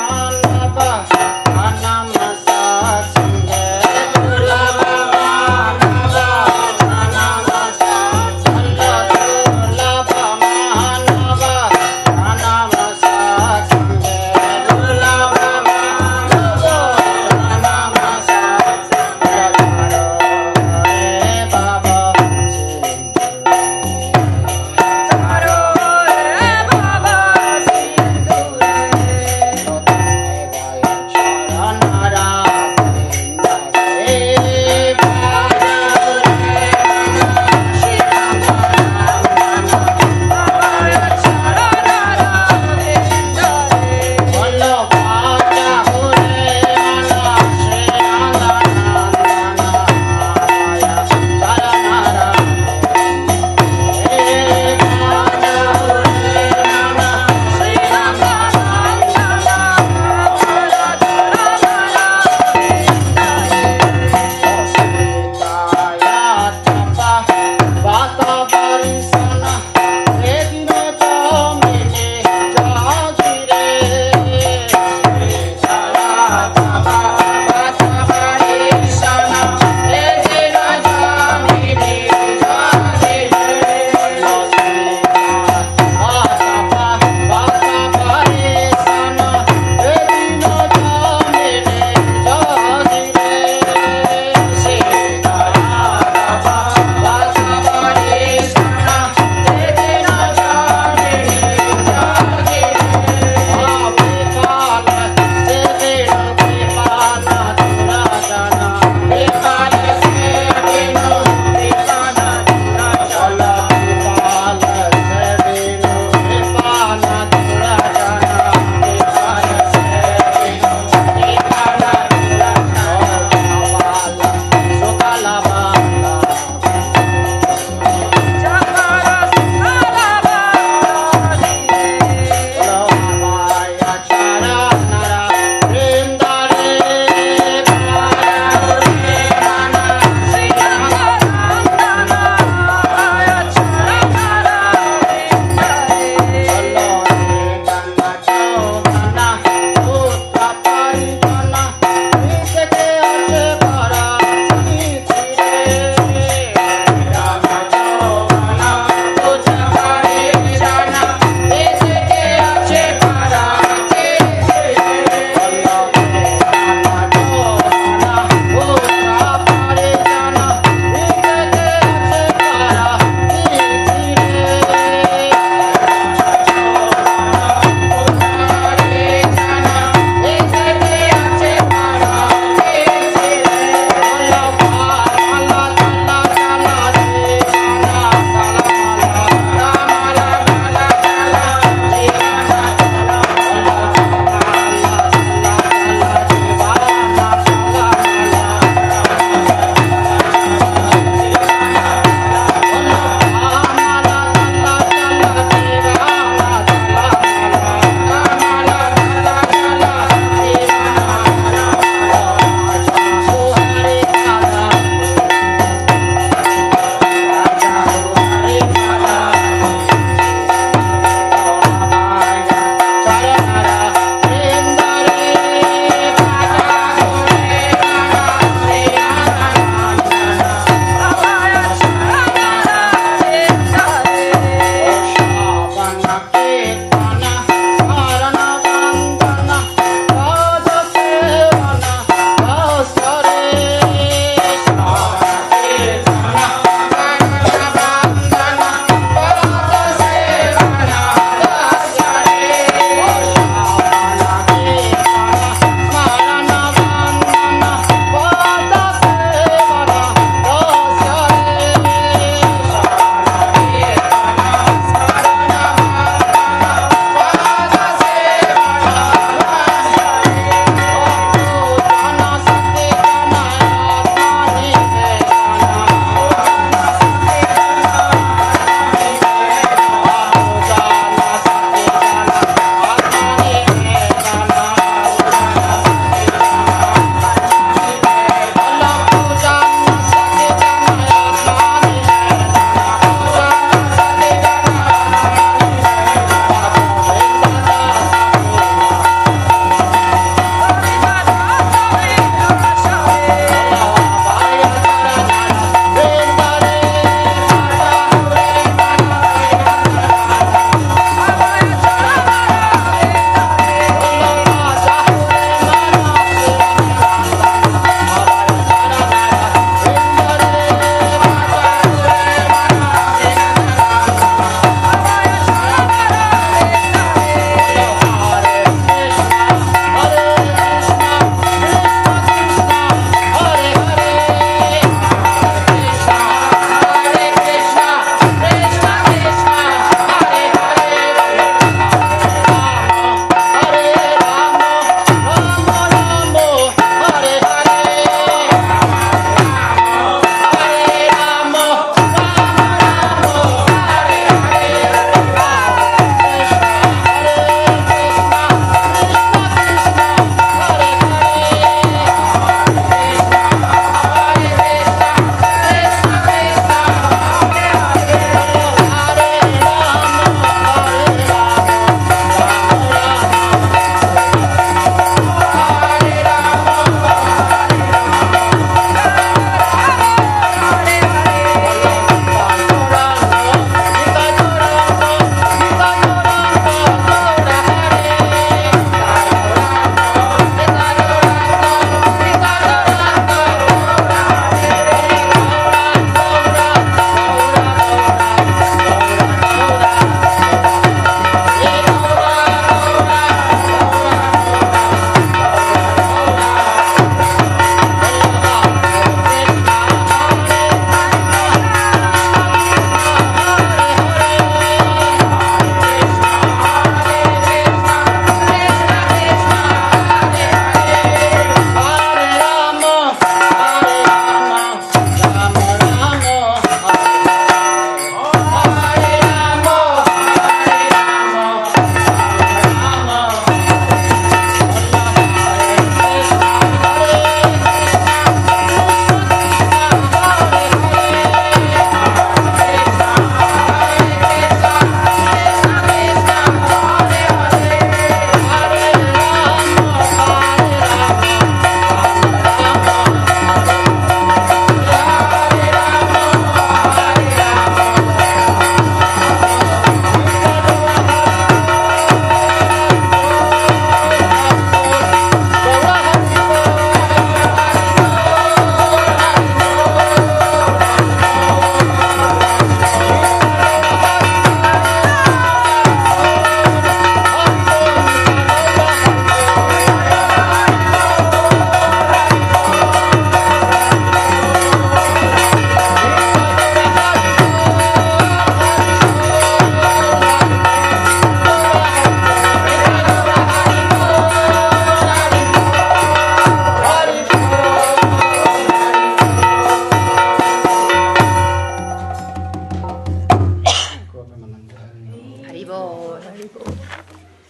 people.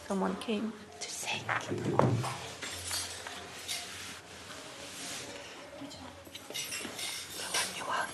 Someone came to sing. The one you want.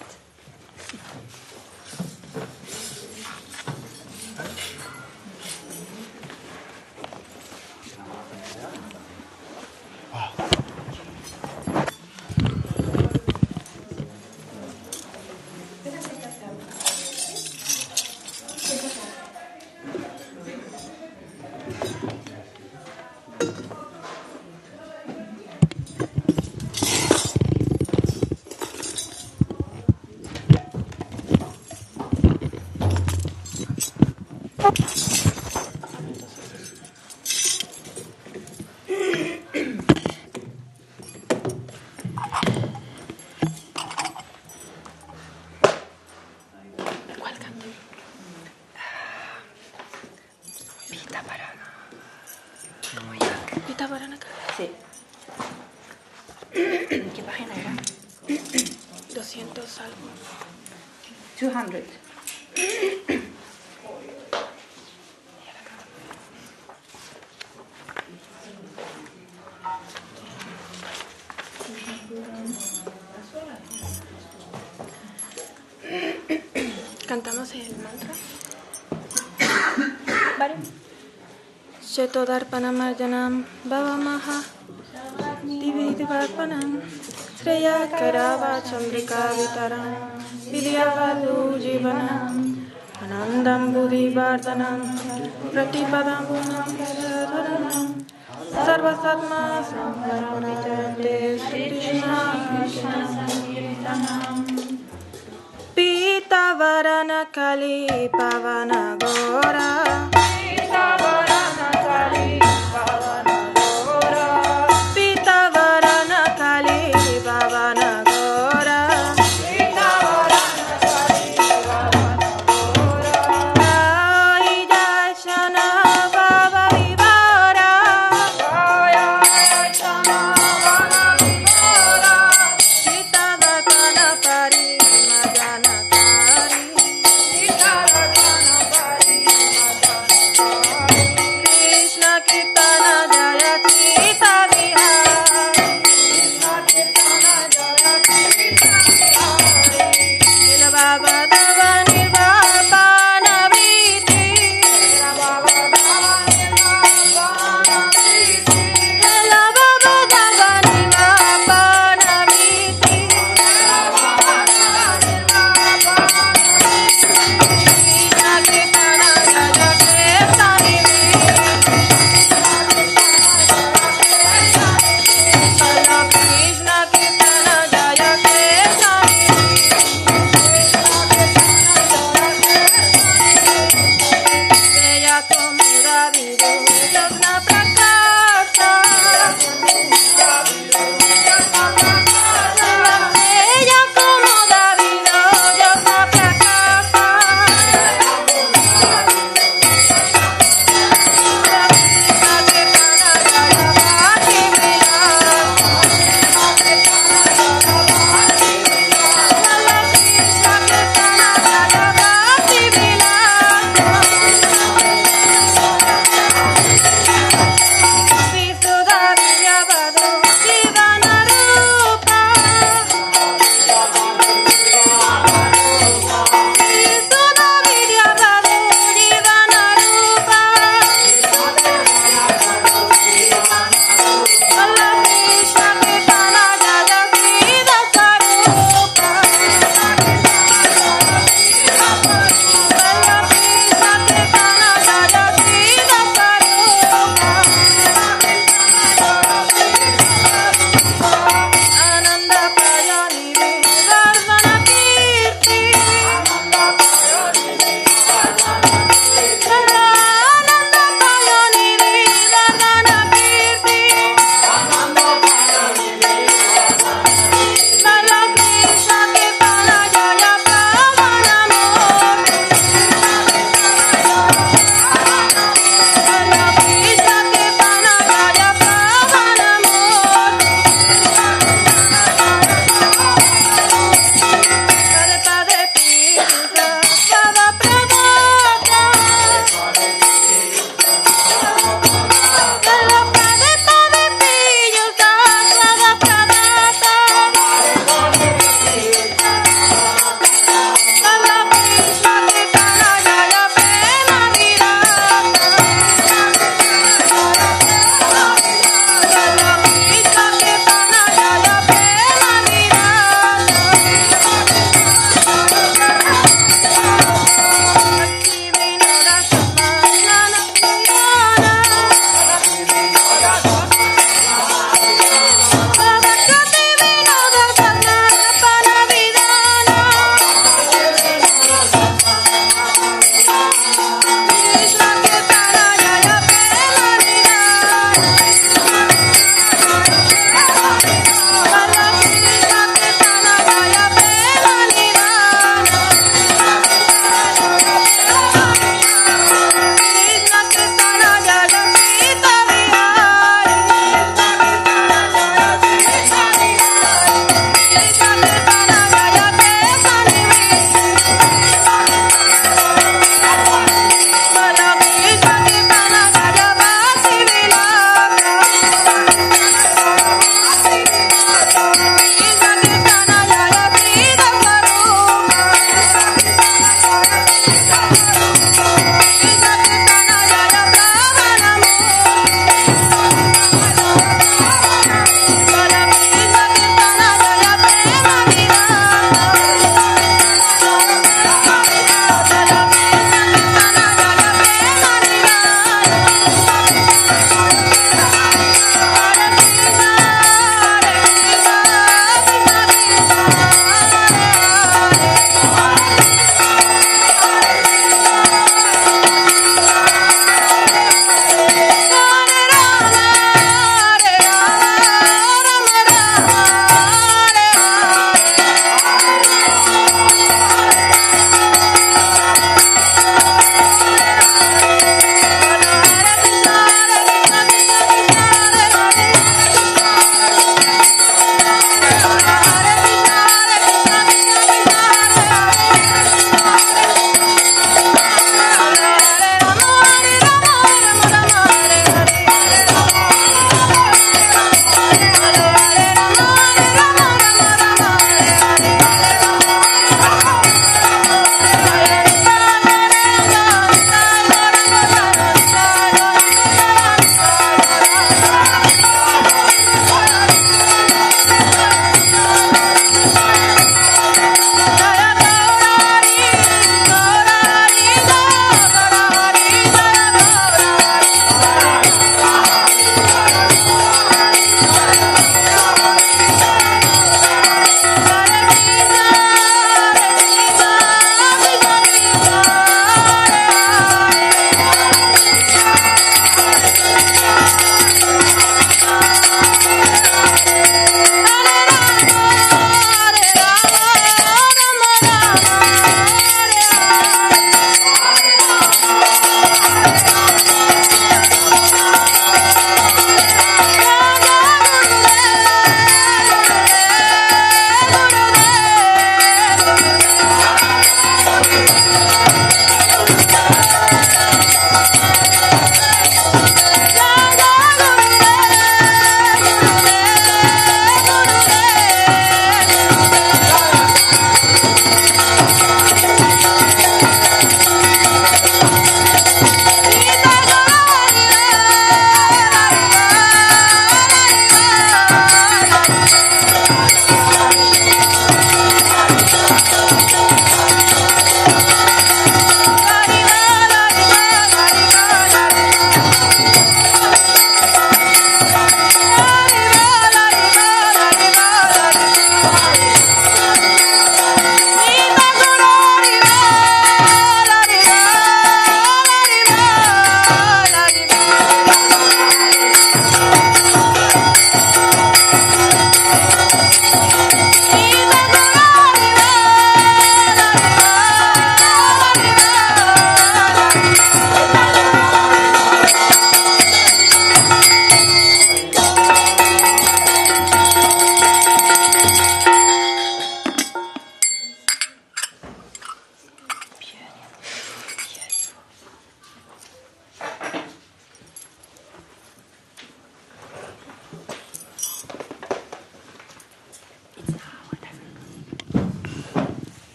Sí. ¿Qué página era? 200 algo. 200. ¿Cantamos el mantra? Vale. Shetodarpanamarjanam Bhavamaha Dividivarpanam Sreya Karava Chandrika Vitaram Vidyavalu Jivanam Anandam Buddhivardhanam Pratipadam Punam Sarvasatma Samvaramite Shri Krishna Krishna Sankirtanam Pitavarana Kali Pavana Gora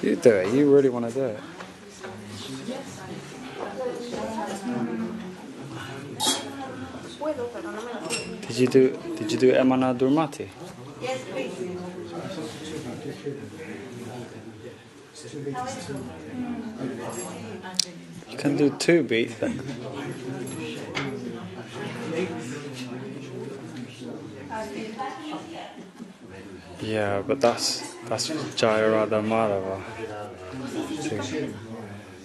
You do it. You really want to do it. Did you do Emana Durmati? Yes, please. You can do 2 beats. Yeah, but that's Jaya Radha Madhava.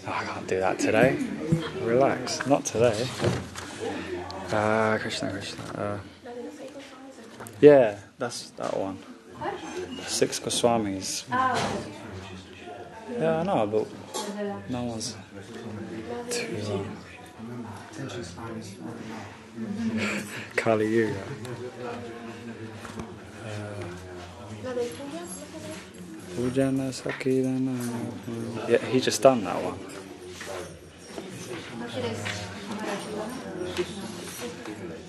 Oh, I can't do that today. Relax. Not today. Krishna Krishna. Yeah, that's that one. 6 Goswamis. Yeah, I know, but no one's too long. Kali Yuga. Pujana Sakirana. Yeah, he just done that one.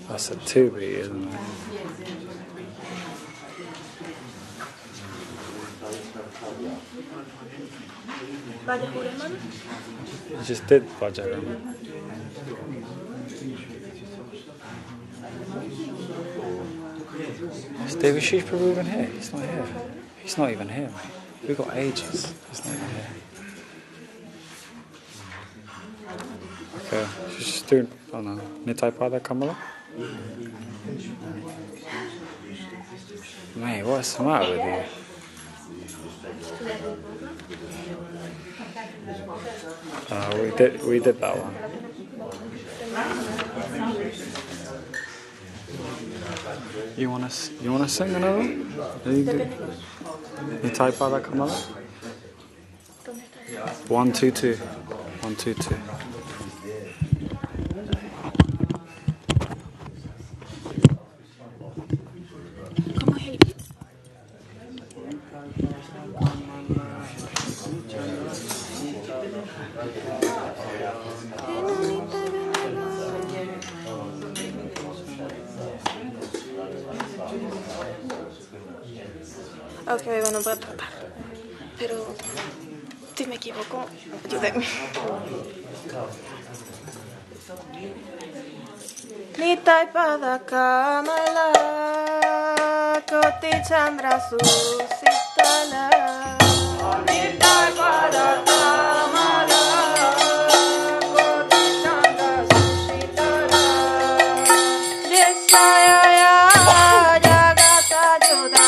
That's a 2 beat, isn't it? He just did Bajaraman. Is Devashish Prabhu even here? He's not here. He's not even here, mate. We've got ages. He's not even here. Okay, just do, I don't know, Nitai Pada Kamala? Mate, what's the matter with you? We did that one. You wanna sing another one? Nitai Pada Kamala? 1 2 2. 1 2 2. Ok, bueno, voy a tratar. Pero si me equivoco, ayúdenme. Nitai pada kamala, koti chandra susitala. Nitai pada kamala, koti chandra susitala. Deshaya jagata juda.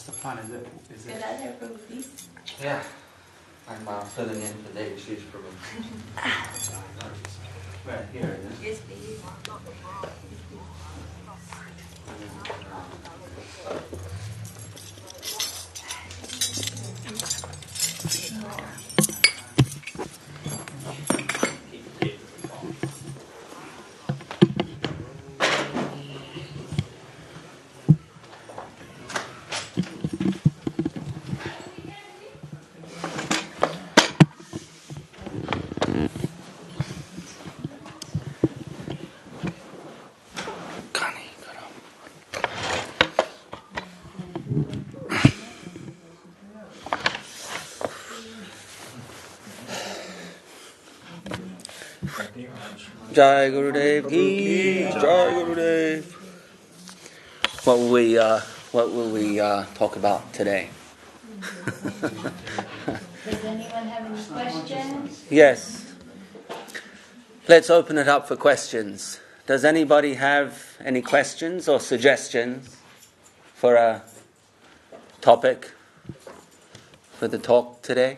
What's the plan? Is it? Gadadhara Prabhu, please. Yeah. I'm filling in for David She's Prabhu. Right here, is it? Yes, please. Jai Gurudev ki Jai Gurudev. What will we talk about today? Does anyone have any questions? Yes. Let's open it up for questions. Does anybody have any questions or suggestions for a topic for the talk today?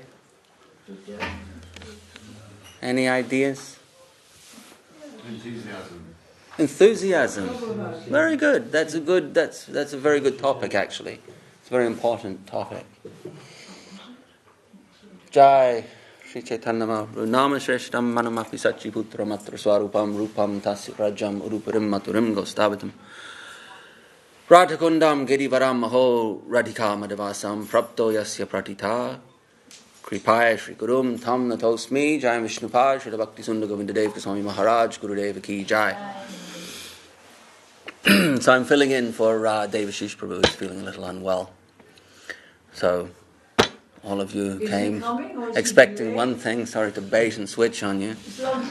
Any ideas? Enthusiasm. Very good. That's a very good topic actually. It's a very important topic. Jai Shri Chaitanya Mahaprabhu. Nama Shreshtam Manamapi Sachi Putra Matra Swarupam Rupam Tasya Rajam Uruparim Maturim Gostavatam Radhakundam Girivaram Maho Radhika Madhavasam Prapto Yasya Pratita Kripaya Shri Gurum Tam Natosmi Jai Vishnupad Shri Bhakti Sundar Govinda Dev Goswami Maharaj Gurudev Ki Jai. So I'm filling in for Devashish Prabhu, who's feeling a little unwell. So all of you came expecting one thing, sorry to bait and switch on you. It's not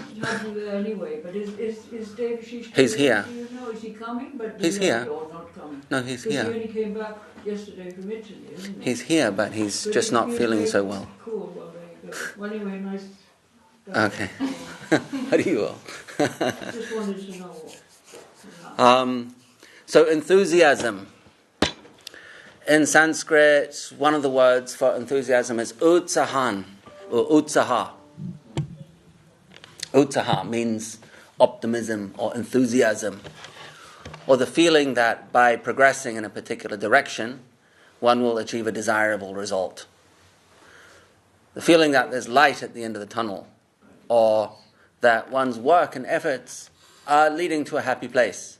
there anyway, but is David Sheesh? He's here. Do you know, is he coming? But He's here. Or not coming? No, he's Because here. he only came back yesterday from Italy, isn't he? He's here, but he's just not feeling so well. Cool, well, very good. Well, anyway, nice. Okay. How do you all? Just wanted to know what. So enthusiasm. In Sanskrit, one of the words for enthusiasm is utsahan, or utsaha. Utsaha means optimism or enthusiasm, or the feeling that by progressing in a particular direction, one will achieve a desirable result. The feeling that there's light at the end of the tunnel, or that one's work and efforts are leading to a happy place.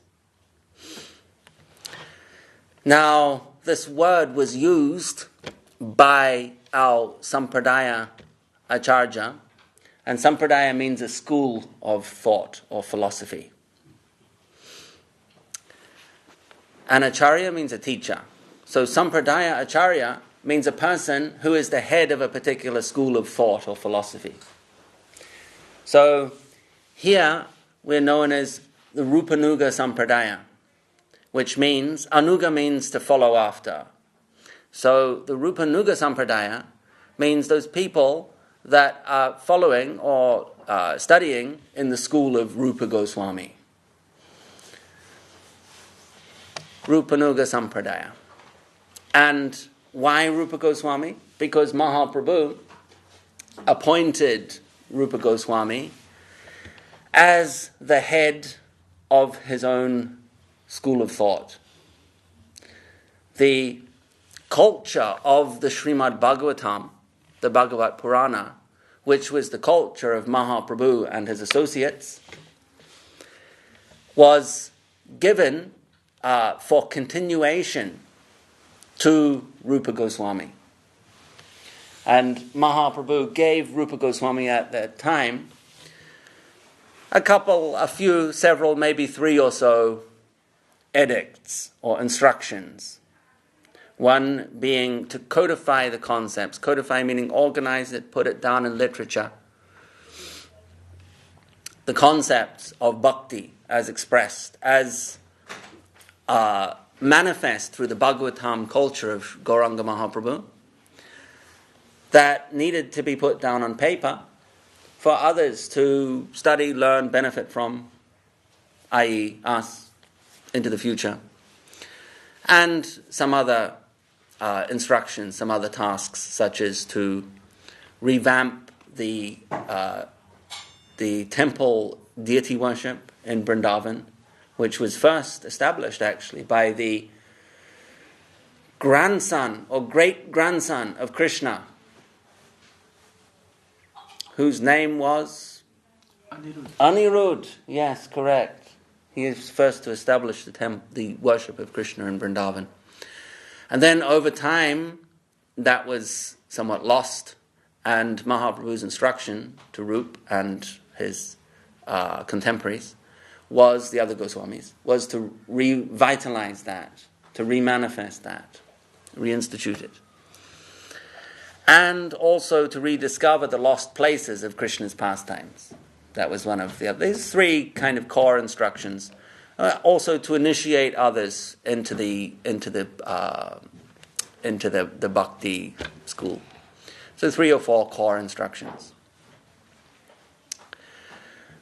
Now, this word was used by our Sampradaya Acharya, and Sampradaya means a school of thought or philosophy. An Acharya means a teacher. So Sampradaya Acharya means a person who is the head of a particular school of thought or philosophy. So here we're known as the Rupanuga Sampradaya, which means, Anuga means to follow after. So the Rupanuga Sampradaya means those people that are following or studying in the school of Rupa Goswami. Rupanuga Sampradaya. And why Rupa Goswami? Because Mahaprabhu appointed Rupa Goswami as the head of his own school of thought. The culture of the Srimad Bhagavatam, the Bhagavat Purana, which was the culture of Mahaprabhu and his associates, was given for continuation to Rupa Goswami. And Mahaprabhu gave Rupa Goswami at that time several, maybe 3 or so edicts or instructions. One being to codify the concepts. Codify meaning organize it, put it down in literature. The concepts of bhakti as expressed, as manifest through the Bhagavatam culture of Gauranga Mahaprabhu, that needed to be put down on paper for others to study, learn, benefit from, i.e. us, into the future. And some other instructions, some other tasks, such as to revamp the temple deity worship in Vrindavan, which was first established actually by the grandson or great-grandson of Krishna, whose name was Anirudh. Yes, correct. He is first to establish the worship of Krishna in Vrindavan. And then over time, that was somewhat lost, and Mahaprabhu's instruction to Rup and his contemporaries was, the other Goswamis, was to revitalize that, to remanifest that, reinstitute it. And also to rediscover the lost places of Krishna's pastimes. That was one of these three kind of core instructions. Also to initiate others into the bhakti school. So 3 or 4 core instructions.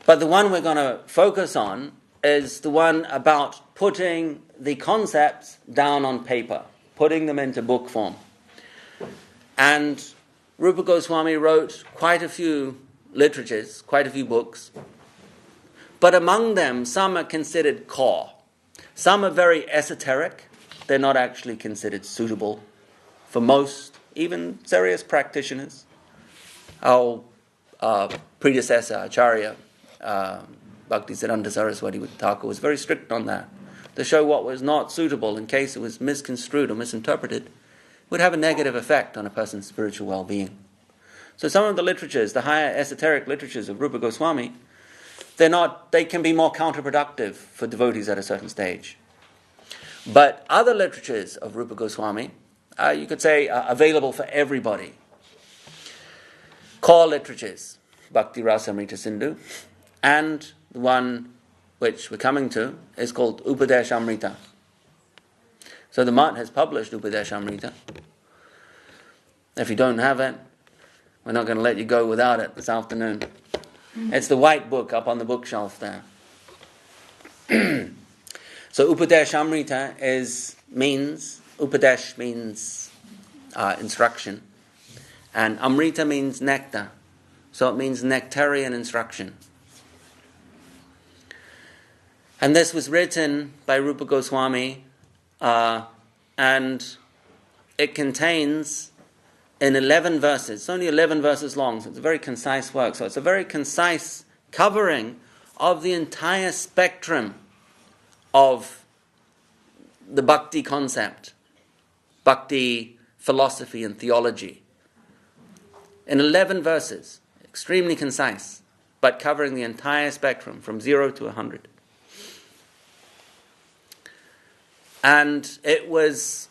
But the one we're going to focus on is the one about putting the concepts down on paper, putting them into book form. And Rupa Goswami wrote quite a few literatures, quite a few books. But among them, some are considered core. Some are very esoteric. They're not actually considered suitable for most, even serious practitioners. Our predecessor, Acharya, Bhaktisiddhanta Saraswati Thakur, was very strict on that, to show what was not suitable in case it was misconstrued or misinterpreted, would have a negative effect on a person's spiritual well-being. So some of the literatures, the higher esoteric literatures of Rupa Goswami, they can be more counterproductive for devotees at a certain stage. But other literatures of Rupa Goswami, you could say, are available for everybody. Core literatures, Bhakti Rasamrita Sindhu, and the one which we're coming to is called Upadeshamrita. So the Mutt has published Upadeshamrita. If you don't have it, we're not going to let you go without it this afternoon. It's the white book up on the bookshelf there. So Upadeshamrita Upadesh means instruction, and Amrita means nectar. So it means nectarian instruction. And this was written by Rupa Goswami, and it contains in 11 verses. It's only 11 verses long, so it's a very concise work. So it's a very concise covering of the entire spectrum of the bhakti concept, bhakti philosophy and theology. In 11 verses, extremely concise, but covering the entire spectrum from 0 to 100. And it was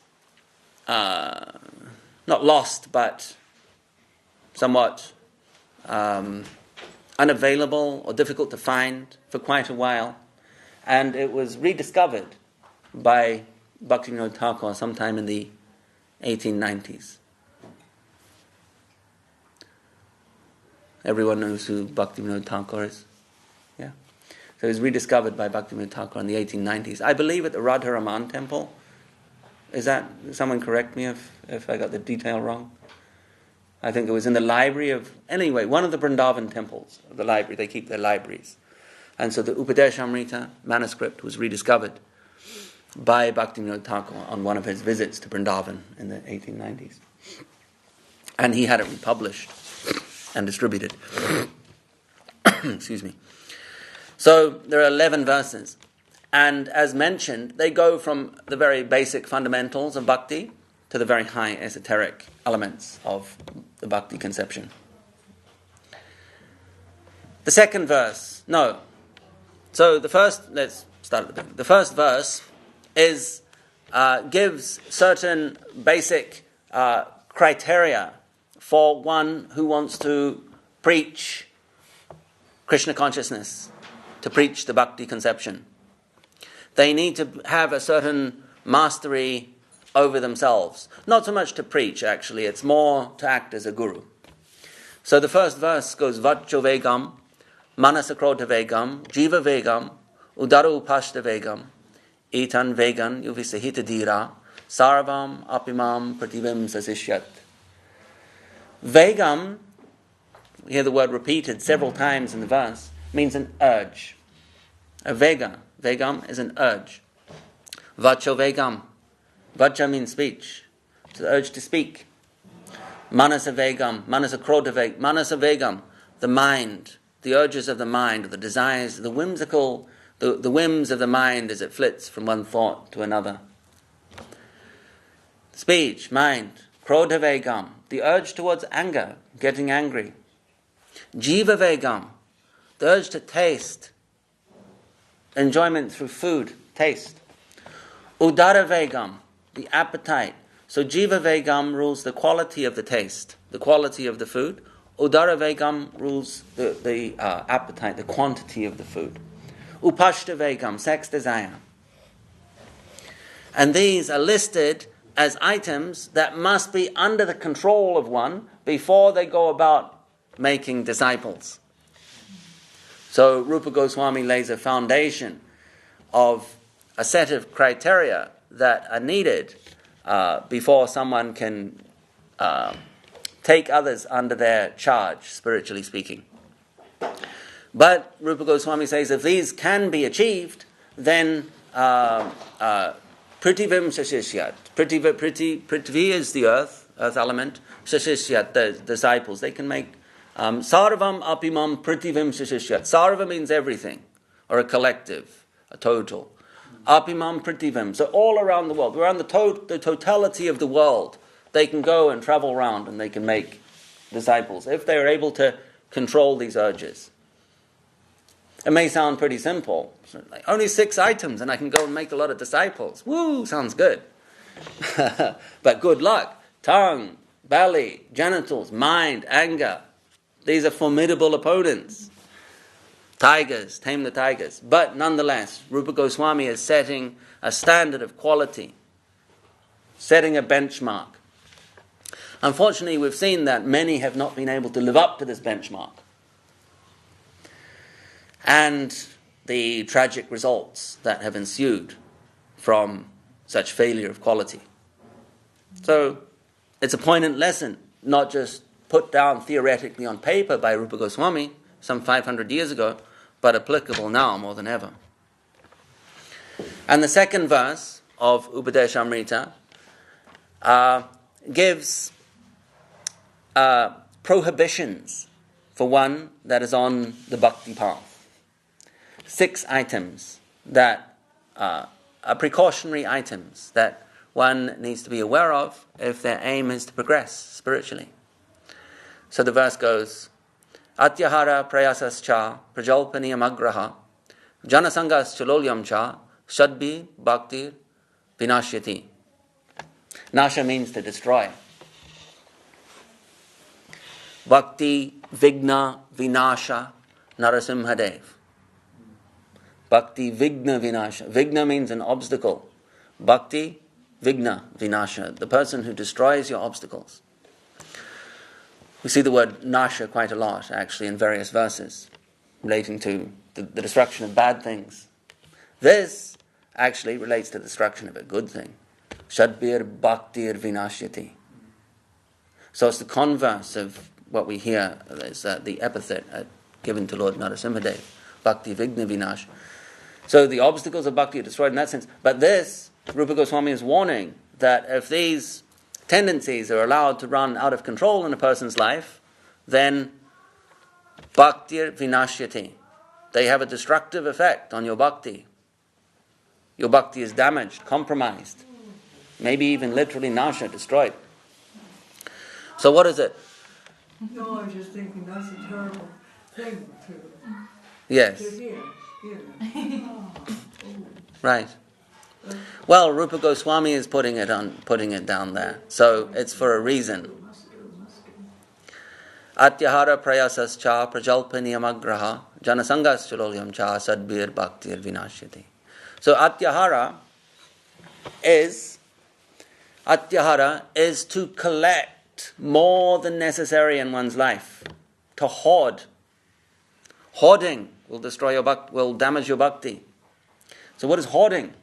not lost, but somewhat unavailable or difficult to find for quite a while. And it was rediscovered by Bhaktivinoda Thakur sometime in the 1890s. Everyone knows who Bhaktivinoda Thakur is? Yeah. So it was rediscovered by Bhaktivinoda Thakur in the 1890s. I believe at the Radharaman temple. Is that, someone correct me if I got the detail wrong? I think it was in the library of, anyway, one of the Vrindavan temples of the library. They keep their libraries. And so the Upadeshamrita manuscript was rediscovered by Bhaktivinoda Thakur on one of his visits to Vrindavan in the 1890s. And he had it republished and distributed. Excuse me. So there are 11 verses. And as mentioned, they go from the very basic fundamentals of bhakti to the very high esoteric elements of the bhakti conception. The second verse, So let's start at the beginning. The first verse gives certain basic criteria for one who wants to preach Krishna consciousness, to preach the bhakti conception. They need to have a certain mastery over themselves. Not so much to preach, actually. It's more to act as a guru. So the first verse goes, Vacho vegam, manasakrota vegam, jiva vegam, udara upashta vegam, etan vegan yuvisahita dira, Sarvam apimam prativim sasishyat. Vegam, you hear the word repeated several times in the verse, means an urge. A vegam is an urge. Vacho vegam. Vacha means speech. It's the urge to speak. Manasa vegam, manasa vegam, the mind, the urges of the mind, the desires, the whims of the mind as it flits from one thought to another. Speech, mind, krodha vegam, the urge towards anger, getting angry. Jiva vegam, the urge to taste, enjoyment through food, taste. Udara vegam, the appetite. So jiva vegam rules the quality of the taste, the quality of the food. Udara vegam rules the appetite, the quantity of the food. Upashta vegam, sex desire. And these are listed as items that must be under the control of one before they go about making disciples. So Rupa Goswami lays a foundation of a set of criteria that are needed before someone can take others under their charge, spiritually speaking. But Rupa Goswami says if these can be achieved, then prativim shashishyat. Prithvi is the earth element. Shashishyat, the disciples, they can make sarvam apimam prativim shashishyat. Sarva means everything, or a collective, a total. Apimam prativim, so all around the world, around the totality of the world, they can go and travel around and they can make disciples if they are able to control these urges. It may sound pretty simple. Like, only 6 items and I can go and make a lot of disciples. Woo, sounds good. But good luck. Tongue, belly, genitals, mind, anger. These are formidable opponents. Tigers, tame the tigers. But nonetheless, Rupa Goswami is setting a standard of quality, setting a benchmark. Unfortunately, we've seen that many have not been able to live up to this benchmark. And the tragic results that have ensued from such failure of quality. So, it's a poignant lesson, not just put down theoretically on paper by Rupa Goswami some 500 years ago, but applicable now more than ever. And the second verse of Upadeshamrita gives prohibitions for one that is on the bhakti path. 6 items that are precautionary items that one needs to be aware of if their aim is to progress spiritually. So the verse goes, Atyahara prayasascha prajalpaniyamagraha janasangas chalolyam cha shadbi bhaktir vinashyati. Nasha means to destroy. Bhakti vigna vinasha narasimhadev. Bhakti vigna vinasha. Vigna means an obstacle. Bhakti vigna vinasha. The person who destroys your obstacles. We see the word nasha quite a lot, actually, in various verses relating to the destruction of bad things. This actually relates to the destruction of a good thing. Shadbir bhaktir vinashyati. So it's the converse of what we hear as the epithet given to Lord Narasimhadev. Bhakti vigna vinash. So the obstacles of bhakti are destroyed in that sense. But this, Rupa Goswami is warning that if these tendencies are allowed to run out of control in a person's life, then bhaktir vinashyati. They have a destructive effect on your bhakti. Your bhakti is damaged, compromised, maybe even literally nasha, destroyed. So what is it? No, I was just thinking that's a terrible thing Yes. to hear. Right. Well, Rupa Goswami is putting it down there. So it's for a reason. Atyahara prayasas cha prajalpaniyamagraha janasangas chalolyam cha sadbir bhaktir vinashyati. So atyahara is to collect more than necessary in one's life. To hoard. Hoarding will destroy your bhakti, will damage your bhakti. So what is hoarding?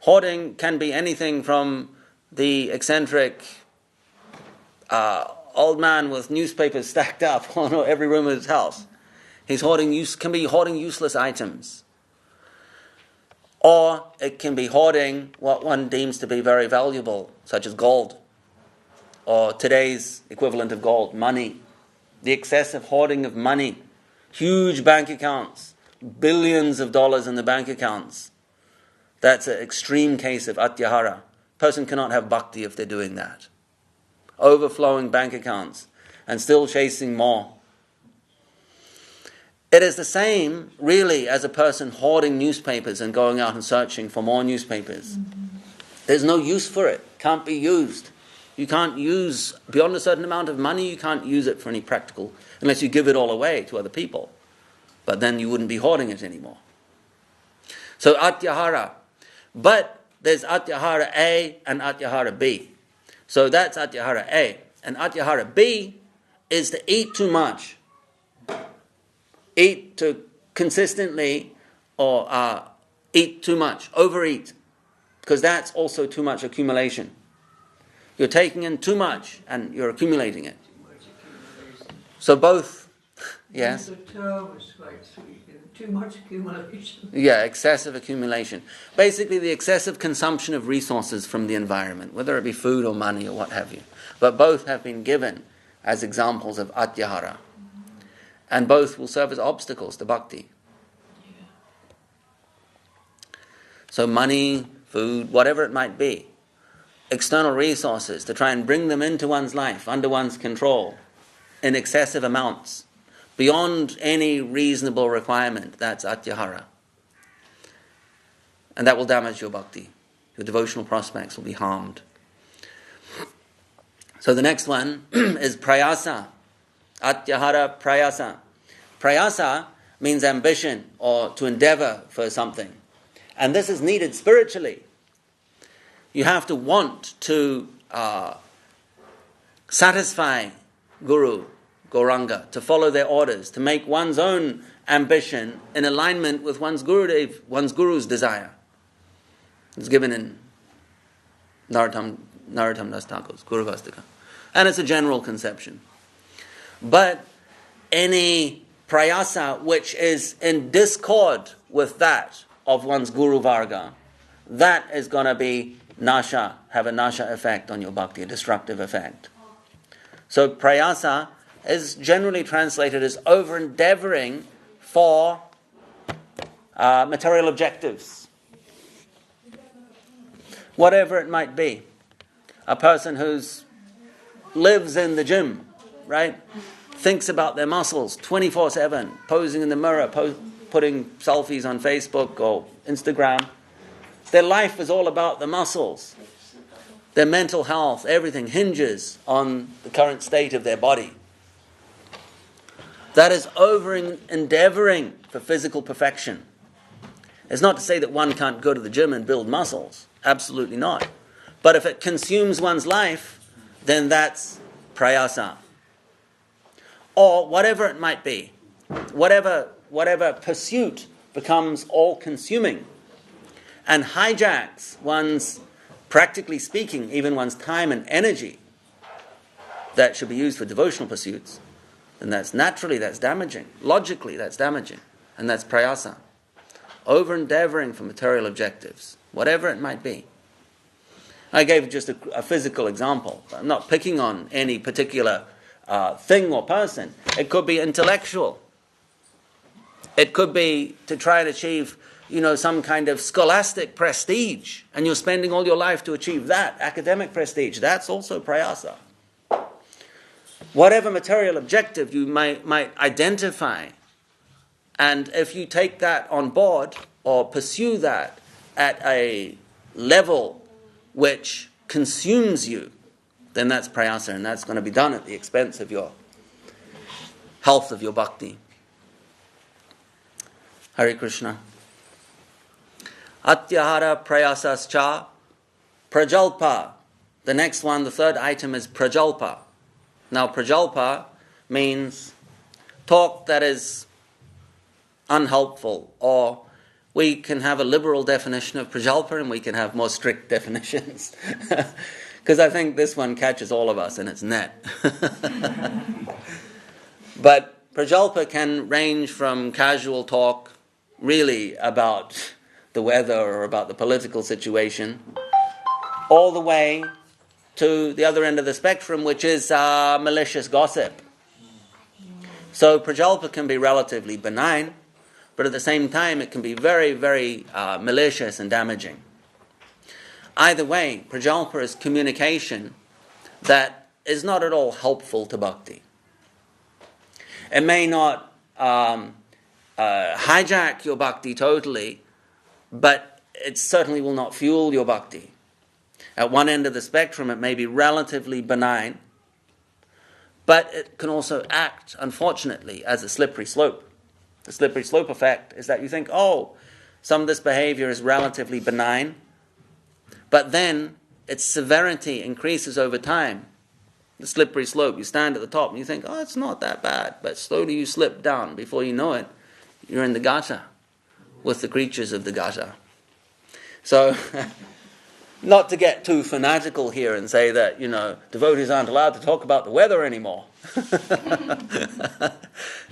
Hoarding can be anything from the eccentric old man with newspapers stacked up on every room of his house. Can be hoarding useless items. Or it can be hoarding what one deems to be very valuable, such as gold, or today's equivalent of gold, money. The excessive hoarding of money, huge bank accounts, billions of dollars in the bank accounts. That's an extreme case of atyahara. Person cannot have bhakti if they're doing that. Overflowing bank accounts and still chasing more. It is the same, really, as a person hoarding newspapers and going out and searching for more newspapers. There's no use for it. Can't be used. You can't use, beyond a certain amount of money, you can't use it for any practical, unless you give it all away to other people. But then you wouldn't be hoarding it anymore. So atyahara. But there's atyahara A and atyahara B. So that's atyahara A. And atyahara B is to eat too much. Eat to consistently, or eat too much, overeat. Because that's also too much accumulation. You're taking in too much and you're accumulating it. So both, yes? The term is quite sweet. Too much accumulation. Yeah, excessive accumulation. Basically the excessive consumption of resources from the environment, whether it be food or money or what have you. But both have been given as examples of atyahara. And both will serve as obstacles to bhakti. So money, food, whatever it might be, external resources to try and bring them into one's life, under one's control, in excessive amounts, beyond any reasonable requirement, that's atyahara. And that will damage your bhakti. Your devotional prospects will be harmed. So the next one is prayasa. Atyahara prayasa. Prayasa means ambition or to endeavor for something. And this is needed spiritually. You have to want to satisfy Guru, Gauranga, to follow their orders, to make one's own ambition in alignment with one's Guru's desire. It's given in Narottam Das Thakur's Guru Vastika. And it's a general conception. But any prayasa which is in discord with that of one's Guru Varga, that is going to be nasha, have a nasha effect on your bhakti, a destructive effect. So prayasa is generally translated as over-endeavoring for material objectives. Whatever it might be. A person who lives in the gym, right? Thinks about their muscles 24/7, posing in the mirror, putting selfies on Facebook or Instagram. Their life is all about the muscles. Their mental health, everything hinges on the current state of their body. That is over-endeavoring for physical perfection. It's not to say that one can't go to the gym and build muscles. Absolutely not. But if it consumes one's life, then that's prayasa. Or whatever it might be. Whatever pursuit becomes all-consuming and hijacks one's, practically speaking, even one's time and energy that should be used for devotional pursuits, then that's damaging. Logically, that's damaging. And that's prayasa. Over-endeavoring for material objectives, whatever it might be. I gave just a physical example. I'm not picking on any particular thing or person. It could be intellectual. It could be to try and achieve, some kind of scholastic prestige, and you're spending all your life to achieve that, academic prestige. That's also prayasa. Whatever material objective you might identify, and if you take that on board or pursue that at a level which consumes you, then that's prayasa, and that's going to be done at the expense of your health, of your bhakti. Hare Krishna. Atyahara prayasascha prajalpa. The next one, the third item, is prajalpa. Now prajalpa means talk that is unhelpful or we can have a liberal definition of prajalpa and we can have more strict definitions. Because I think this one catches all of us in its net. But prajalpa can range from casual talk really about the weather or about the political situation, all the way to the other end of the spectrum, which is malicious gossip. So prajalpa can be relatively benign, but at the same time it can be very, very malicious and damaging. Either way, prajalpa is communication that is not at all helpful to bhakti. It may not hijack your bhakti totally, but it certainly will not fuel your bhakti. At one end of the spectrum, it may be relatively benign, but it can also act, unfortunately, as a slippery slope. The slippery slope effect is that you think, oh, some of this behavior is relatively benign, but then its severity increases over time. The slippery slope, you stand at the top and you think, oh, it's not that bad, but slowly you slip down. Before you know it, you're in the gutter with the creatures of the gutter. So, not to get too fanatical here and say that, devotees aren't allowed to talk about the weather anymore.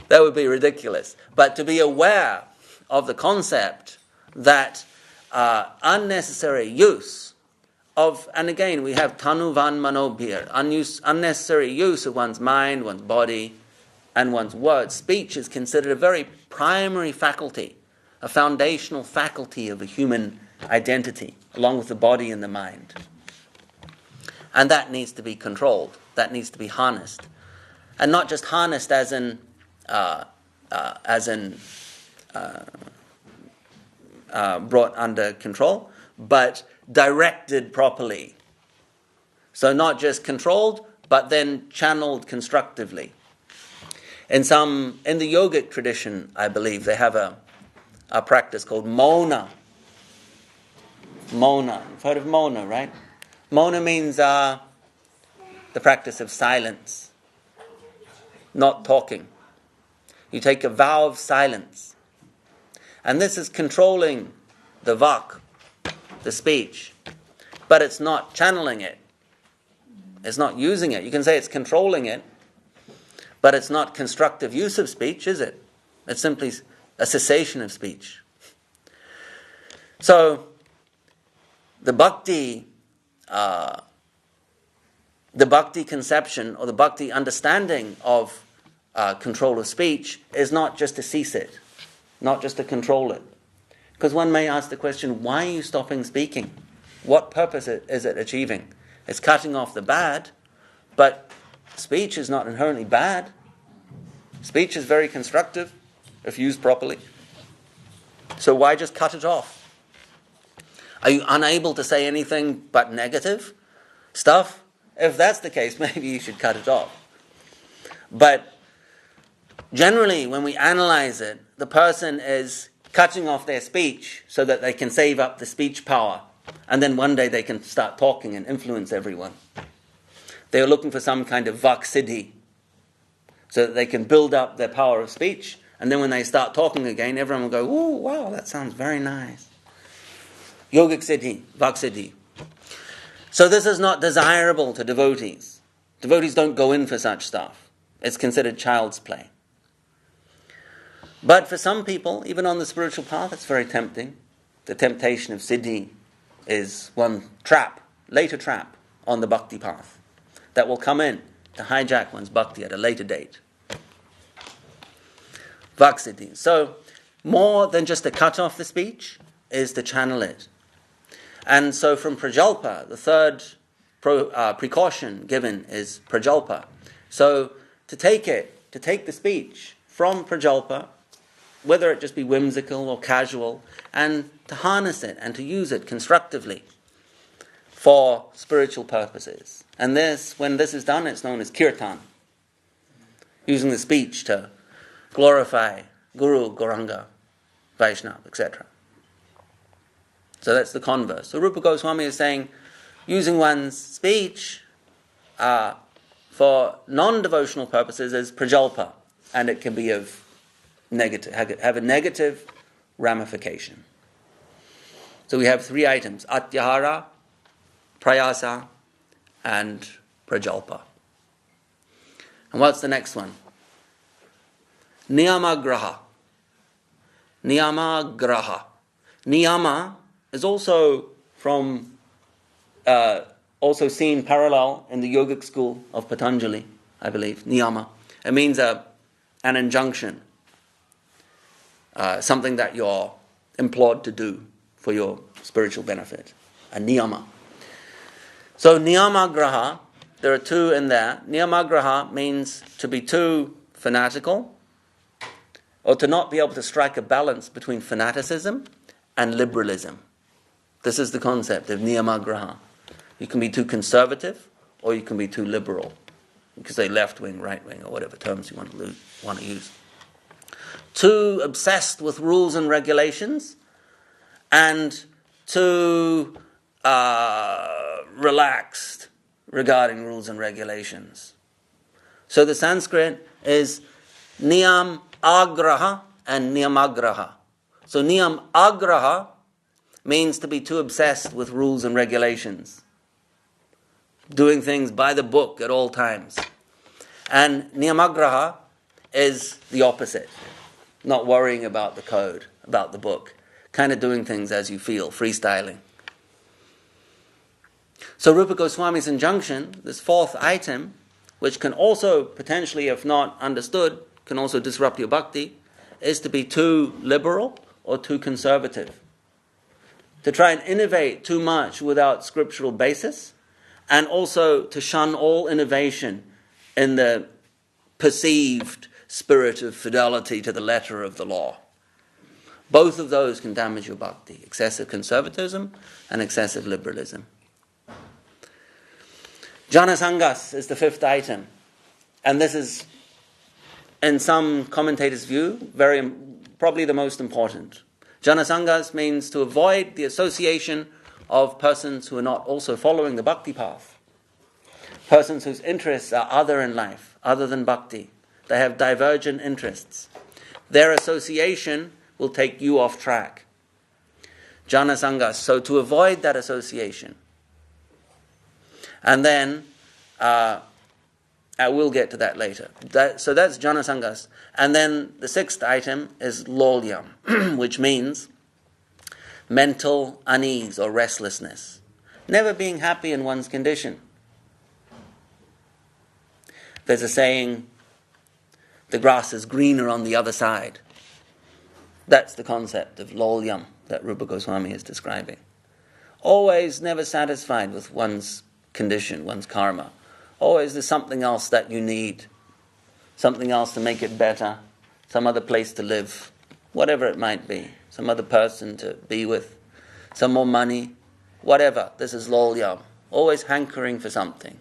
That would be ridiculous. But to be aware of the concept that unnecessary use of, and again we have tanuvan manobhir, unnecessary use of one's mind, one's body, and one's words. Speech is considered a very primary faculty, a foundational faculty of a human identity, along with the body and the mind. And that needs to be controlled. That needs to be harnessed. And not just harnessed as in brought under control, but directed properly. So not just controlled, but then channeled constructively. In the yogic tradition, I believe, they have a practice called mona. Mona. You've heard of mona, right? Mona means the practice of silence, not talking. You take a vow of silence. And this is controlling the vak, the speech. But it's not channeling it. It's not using it. You can say it's controlling it, but it's not constructive use of speech, is it? It's simply a cessation of speech. So, the bhakti conception or the bhakti understanding of control of speech is not just to cease it, not just to control it. Because one may ask the question, why are you stopping speaking? What purpose is it achieving? It's cutting off the bad, but speech is not inherently bad. Speech is very constructive if used properly. So why just cut it off? Are you unable to say anything but negative stuff? If that's the case, maybe you should cut it off. But generally, when we analyze it, the person is cutting off their speech so that they can save up the speech power. And then one day they can start talking and influence everyone. They are looking for some kind of vaksiddhi so that they can build up their power of speech. And then when they start talking again, everyone will go, "Ooh, wow, that sounds very nice." Yogic siddhi, vaksiddhi. So this is not desirable to devotees. Devotees don't go in for such stuff. It's considered child's play. But for some people, even on the spiritual path, it's very tempting. The temptation of siddhi is one trap, later trap, on the bhakti path that will come in to hijack one's bhakti at a later date. Vaksiddhi. So, more than just to cut off the speech is to channel it. And so from prajalpa, the third precaution given is prajalpa. So to take the speech from prajalpa, whether it just be whimsical or casual, and to harness it and to use it constructively for spiritual purposes. And this, when this is done, it's known as kirtan, using the speech to glorify Guru, Gauranga, Vaishnava, etc. So that's the converse. So Rupa Goswami is saying, using one's speech for non-devotional purposes is prajalpa, and it can be of negative, have a negative ramification. So we have 3 items: atyahara, prayasa, and prajalpa. And what's the next one? Niyamagraha. Niyamagraha. Niyama is also also seen parallel in the yogic school of Patanjali, I believe. Niyama. It means an injunction, something that you're implored to do for your spiritual benefit. A niyama. So niyamagraha, there are 2 in there. Niyamagraha means to be too fanatical, or to not be able to strike a balance between fanaticism and liberalism. This is the concept of niyamagraha. You can be too conservative, or you can be too liberal. You can say left-wing, right-wing, or whatever terms you want to use. Too obsessed with rules and regulations, and too relaxed regarding rules and regulations. So the Sanskrit is niyam agraha and niyamagraha. So niyam agraha means to be too obsessed with rules and regulations, doing things by the book at all times. And niyamagraha is the opposite, not worrying about the code, about the book, kind of doing things as you feel, freestyling. So Rupa Goswami's injunction, this 4th item, which can also potentially, if not understood, can also disrupt your bhakti, is to be too liberal or too conservative. To try and innovate too much without scriptural basis, and also to shun all innovation in the perceived spirit of fidelity to the letter of the law. Both of those can damage your bhakti, excessive conservatism and excessive liberalism. Janasangas is the 5th item, and this is, in some commentators' view, probably the most important. Janasangas means to avoid the association of persons who are not also following the bhakti path. Persons whose interests are other in life, other than bhakti. They have divergent interests. Their association will take you off track. Janasangas. So to avoid that association. And then, I will get to that later. So that's Janasangas. And then the 6th item is lolyam, which means mental unease or restlessness. Never being happy in one's condition. There's a saying, the grass is greener on the other side. That's the concept of lolyam that Rupa Goswami is describing. Always never satisfied with one's condition, one's karma. Always there's something else that you need, something else to make it better, some other place to live, whatever it might be, some other person to be with, some more money, whatever. This is lolyam, always hankering for something.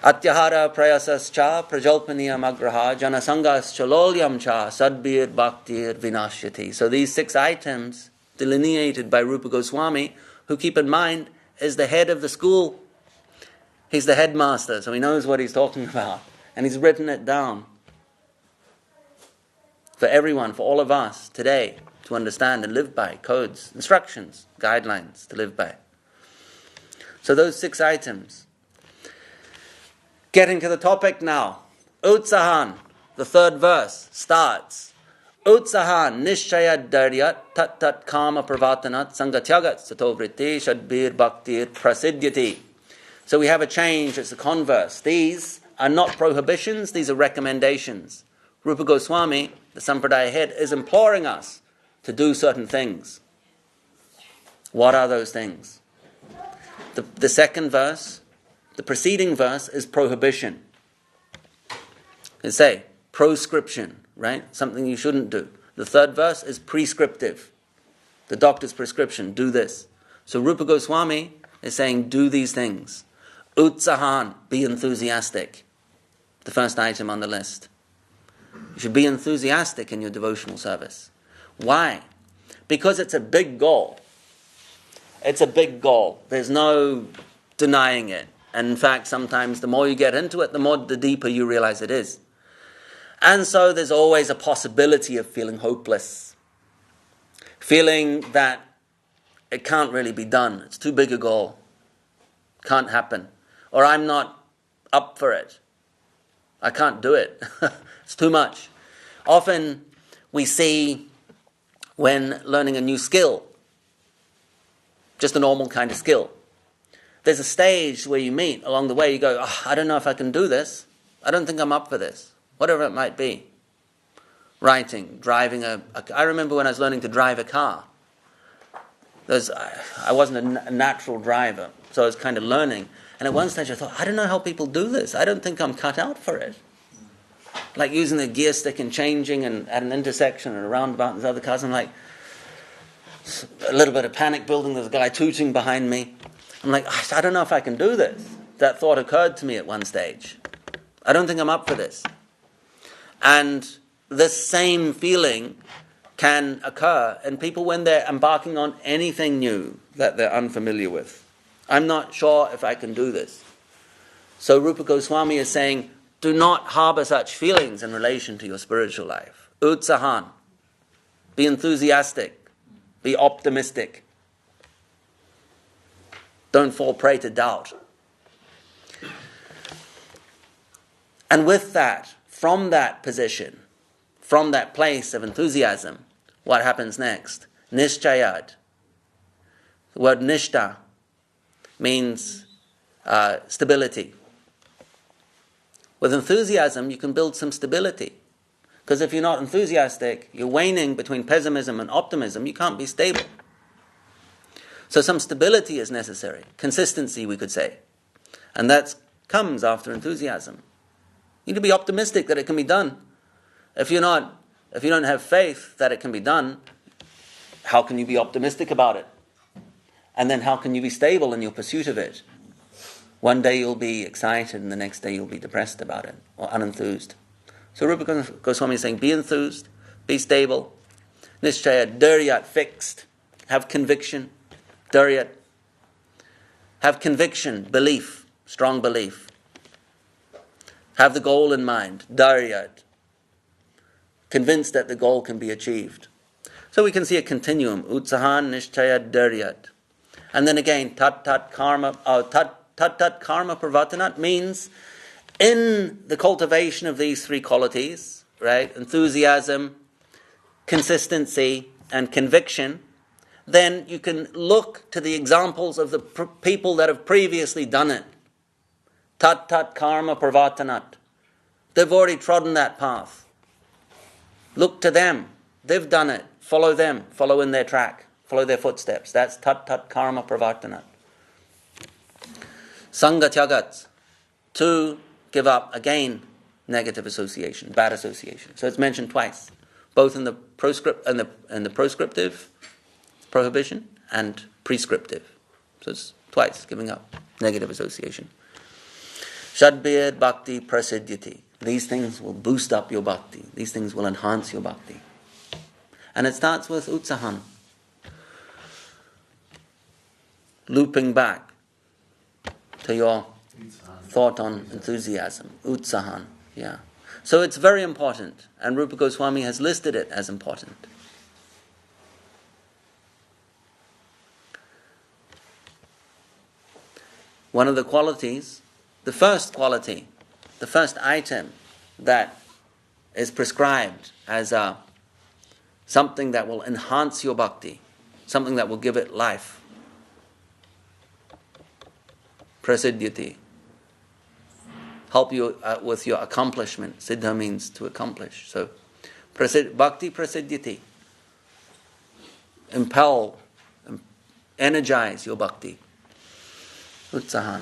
Atyahara prayasascha prajalpaniyam agraha janasangascha lolyam cha sadbir bhaktir vinashyati. So these 6 items delineated by Rupa Goswami, who, keep in mind, is the head of the school. He's the headmaster, so he knows what he's talking about. And he's written it down for everyone, for all of us today to understand and live by. Codes, instructions, guidelines to live by. So those 6 items. Getting to the topic now. Utsahan, the 3rd verse, starts. Utsahan nishchaya daryat tat tat kama pravartanat sangatyagat satovritti shadbir bhaktir prasidyati. So we have a change, it's the converse. These are not prohibitions, these are recommendations. Rupa Goswami, the Sampradaya head, is imploring us to do certain things. What are those things? The 2nd verse, the preceding verse is prohibition. They say proscription, right? Something you shouldn't do. The 3rd verse is prescriptive. The doctor's prescription, do this. So Rupa Goswami is saying, do these things. Utsahan, be enthusiastic. The first item on the list. You should be enthusiastic in your devotional service. Why? Because it's a big goal. It's a big goal. There's no denying it. And in fact, sometimes the more you get into it, the deeper you realize it is. And so there's always a possibility of feeling hopeless. feeling that it can't really be done, it's too big a goal, can't happen, or I'm not up for it, I can't do it, it's too much. Often we see when learning a new skill, just a normal kind of skill, there's a stage where you meet along the way, you go, I don't know if I can do this, I don't think I'm up for this, whatever it might be. Writing, driving I remember when I was learning to drive a car, I wasn't a natural driver, so I was kind of learning, and at one stage I thought, I don't know how people do this, I don't think I'm cut out for it. Like using the gear stick and changing and at an intersection and a roundabout and there's other cars, I'm like, a little bit of panic building, there's a guy tooting behind me. I'm like, I don't know if I can do this. That thought occurred to me at one stage. I don't think I'm up for this. And this same feeling can occur in people when they're embarking on anything new that they're unfamiliar with. I'm not sure if I can do this. So Rupa Goswami is saying, do not harbor such feelings in relation to your spiritual life. Utsahan. Be enthusiastic. Be optimistic. Don't fall prey to doubt. And with that, from that position, from that place of enthusiasm, what happens next? Nishchayad. The word nishta means stability. With enthusiasm, you can build some stability. Because if you're not enthusiastic, you're waning between pessimism and optimism, you can't be stable. So some stability is necessary. Consistency, we could say. And that comes after enthusiasm. You need to be optimistic that it can be done. If you don't have faith that it can be done, how can you be optimistic about it? And then how can you be stable in your pursuit of it? One day you'll be excited and the next day you'll be depressed about it or unenthused. So Rupa Goswami is saying, be enthused, be stable. Nishchaya, dharyat, fixed. Have conviction. Dharyat. Have conviction, belief, strong belief. Have the goal in mind. Dharyat. Convinced that the goal can be achieved. So we can see a continuum. Utsahan, Nishchaya, dharyat. And then again, tat karma pravartanat means in the cultivation of these three qualities, right, enthusiasm, consistency, and conviction, then you can look to the examples of the people that have previously done it. Tat karma pravartanat. They've already trodden that path. Look to them. They've done it. Follow them. Follow in their track. Follow their footsteps. That's tat karma pravartanat. Sangha tyagat. To give up, again, negative association, bad association. So it's mentioned twice, both in the proscriptive prohibition and prescriptive. So it's twice giving up negative association. Shadbir bhakti prasiddhyati. These things will boost up your bhakti. These things will enhance your bhakti. And it starts with utsahan. Looping back to your thought on enthusiasm. Utsahan. Yeah. So it's very important. And Rupa Goswami has listed it as important. One of the qualities, the first quality, the first item that is prescribed as something that will enhance your bhakti, something that will give it life. Prasiddhyati. Help you with your accomplishment. Siddha means to accomplish. So, bhakti prasiddhyati. Impel, energize your bhakti. Utsahan.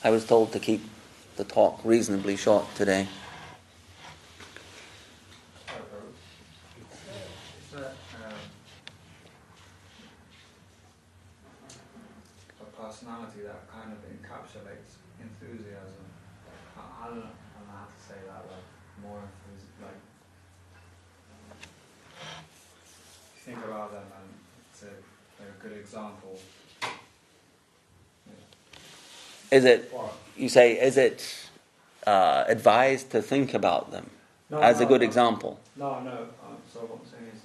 I was told to keep the talk reasonably short today. Is that a personality that kind of encapsulates enthusiasm? I don't know how to say that, like more like if you think about them, and they're a good example. Is it, you say, is it advised to think about them? as a good example. No. So what I'm saying is,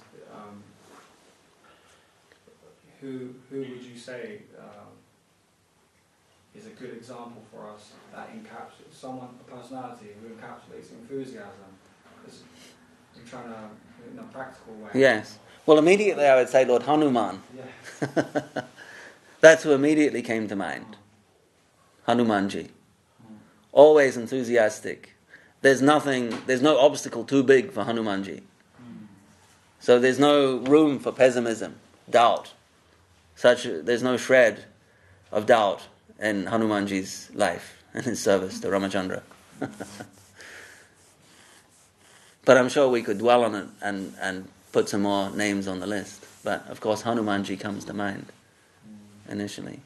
who would you say is a good example for us that encapsulates a personality who encapsulates enthusiasm? Because I'm trying to, in a practical way. Yes. Well, immediately I would say Lord Hanuman. Yeah. That's who immediately came to mind. Hanumanji. Always enthusiastic. There's no obstacle too big for Hanumanji. So there's no room for pessimism, doubt. There's no shred of doubt in Hanumanji's life and his service to Ramachandra. But I'm sure we could dwell on it and put some more names on the list. But of course Hanumanji comes to mind initially.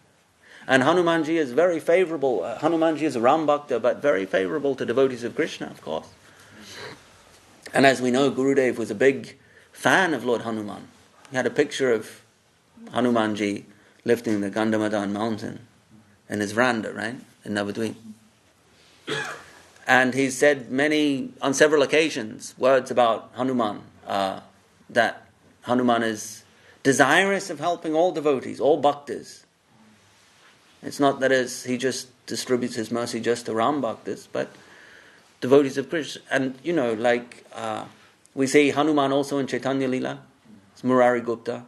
And Hanumanji is very favorable. Hanumanji is a Ram Bhakta, but very favorable to devotees of Krishna, of course. And as we know, Gurudev was a big fan of Lord Hanuman. He had a picture of Hanumanji lifting the Gandhamadan mountain in his veranda, right, in Navadvip. And he said on several occasions, words about Hanuman, that Hanuman is desirous of helping all devotees, all bhaktas. It's not that he just distributes his mercy just to Ram bhaktas, but devotees of Krishna. And, we see Hanuman also in Chaitanya Leela. It's Murari Gupta.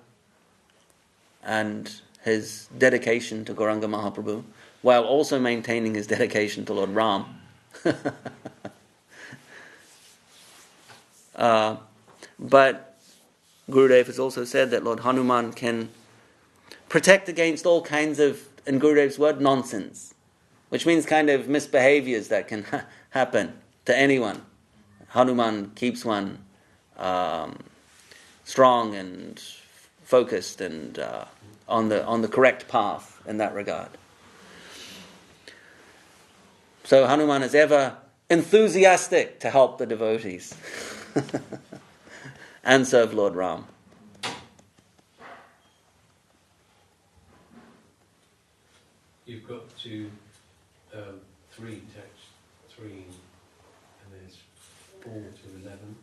And his dedication to Gauranga Mahaprabhu, while also maintaining his dedication to Lord Ram. But Gurudev has also said that Lord Hanuman can protect against all kinds of, in Gurudev's word, nonsense, which means kind of misbehaviors that can happen to anyone. Hanuman keeps one strong and focused and on the correct path in that regard. So Hanuman is ever enthusiastic to help the devotees and serve Lord Ram. You've got three texts, 3, and there's 4 to 11.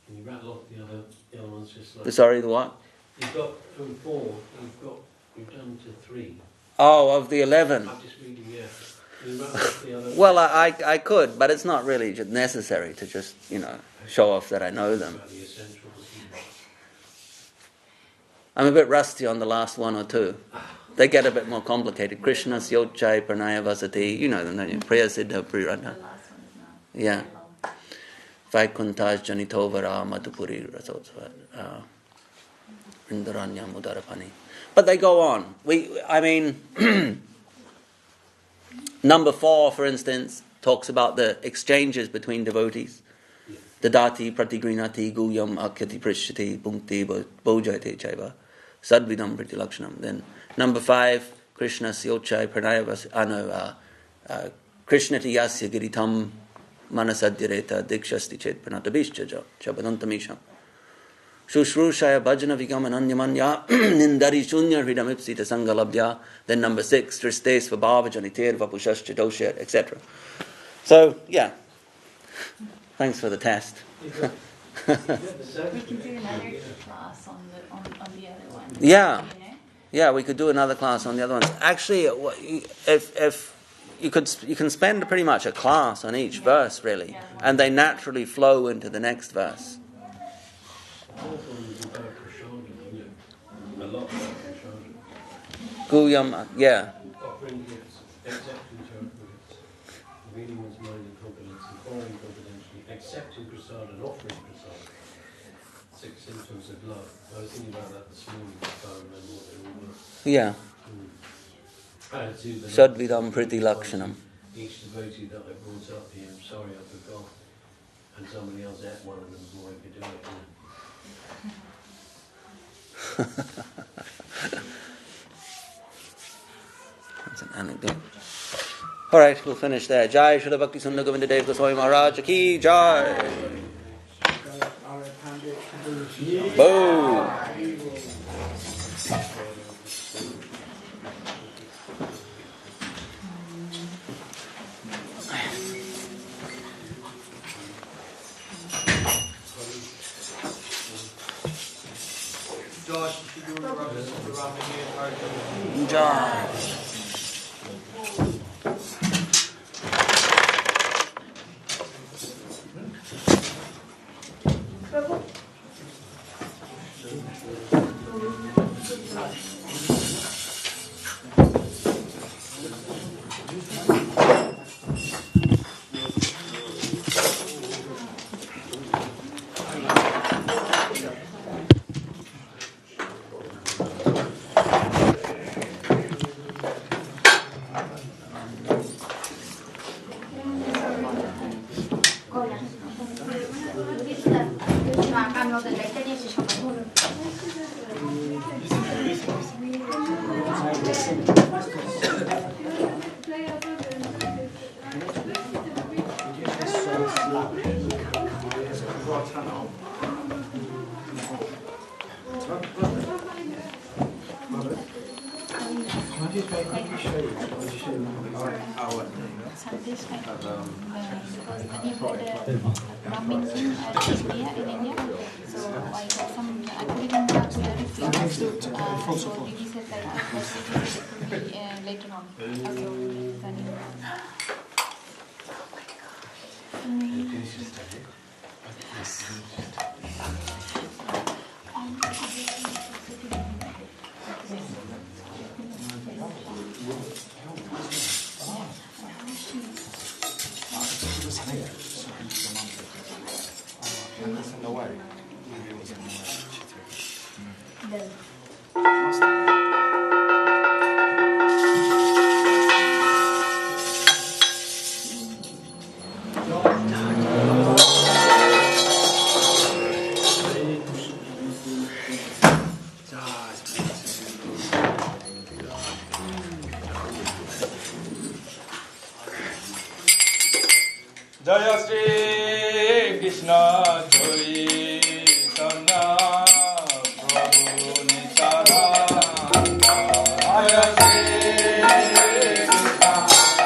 Can you rattle off the other ones just like... Sorry, the what? You've got from 4, you've done to 3. Oh, of the 11. I'm just reading, yeah. Can you rattle off the other... Well, I could, but it's not really necessary to just, show off that I know them. About the essentials. I'm a bit rusty on the last 1 or 2. They get a bit more complicated. Krishna, Syochai, Pranaya Vasati. You know them, don't you? Priya Siddha, Priradha. Yeah. Vaikuntaj Janitovara Madhupuri Rasotsvat. Rindaranya Mudarapani. But they go on. Number 4, for instance, talks about the exchanges between devotees. Dadati pratigrinati guyam akyati prishyati punkti bojayate chaiva sadvidam pritilakshanam. Then number 5, Krishna syochai pranaya krishnati yasya giritam manasadyareta dikshasti chet pranatabishcha chabadantamisha Shushrushaya bhajana vigamananyamanya nindari shunya hridamipsita sangalabhya. Then number 6, tristes vabhavajaniter vapushascha doshet, etc. So, yeah. Thanks for the test. We can do another class on the other one. Yeah. Yeah, we could do another class on the other ones. Actually, if you can spend pretty much a class on each verse, really, and they naturally flow into the next verse. Guyam, yeah. Offering gifts, accepting gifts, reading one's mind in confidence, inquiring confidentially, accepting prasad and offering prasad. 6 symptoms of love. I was thinking about that this morning, if I remember what they all were. Yeah. Sadvidam priti lakshanam. Each devotee that I brought up here, I'm sorry I forgot. And somebody else ate one of them before I could do it. That's an anecdote. Alright, we'll finish there. Jai Srila Bhakti Sundar Govinda Dev Goswami Maharaj Ki Jai. Boom. Jai. Later on. Jaya Shri Krishna Chaitanya Prabhu Nityananda Jaya Shri Krishna Jaya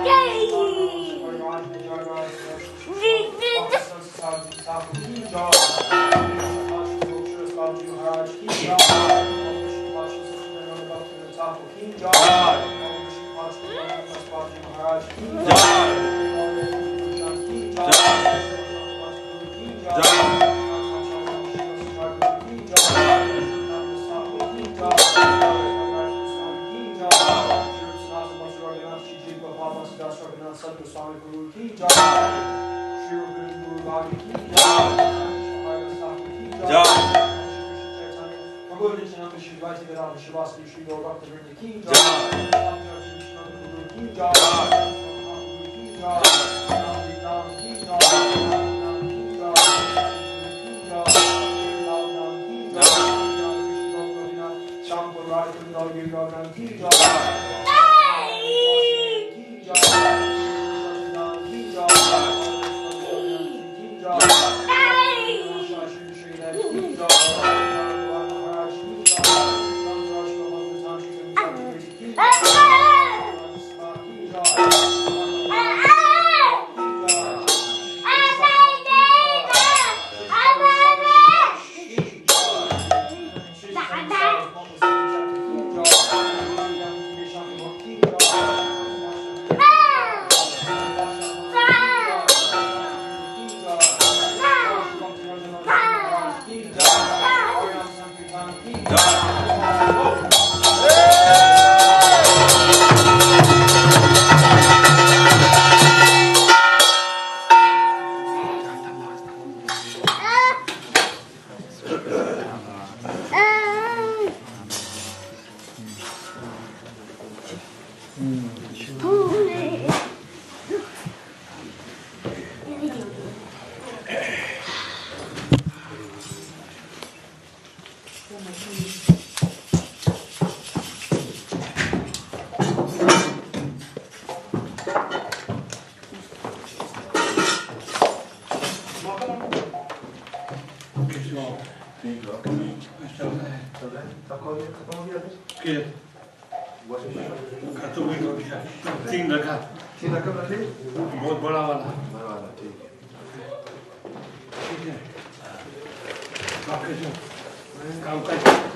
Yay! Maharaj ki jai. Om Vishnu Pacha Sachinanda Bhaktivinoda Thakur ki jai. Om Vishnu Pacha Sachinanda Maharaj ki jai. Om Vishnu ki jai. Sadhu Swami Guru ki jai. Shri Guru Bhagi ki jai. Jai. Prabhu Nityananda Shri Vaiti Vedanta Shivasati Shri Gaur Bhakta Vrinda ki jai. Guru ki jai. Ki jai. Nam ki jai. Shampur Radha Kundal Girgagan ki jai. तीन रकम रख ली बहुत बड़ा वाला ठीक है काम कर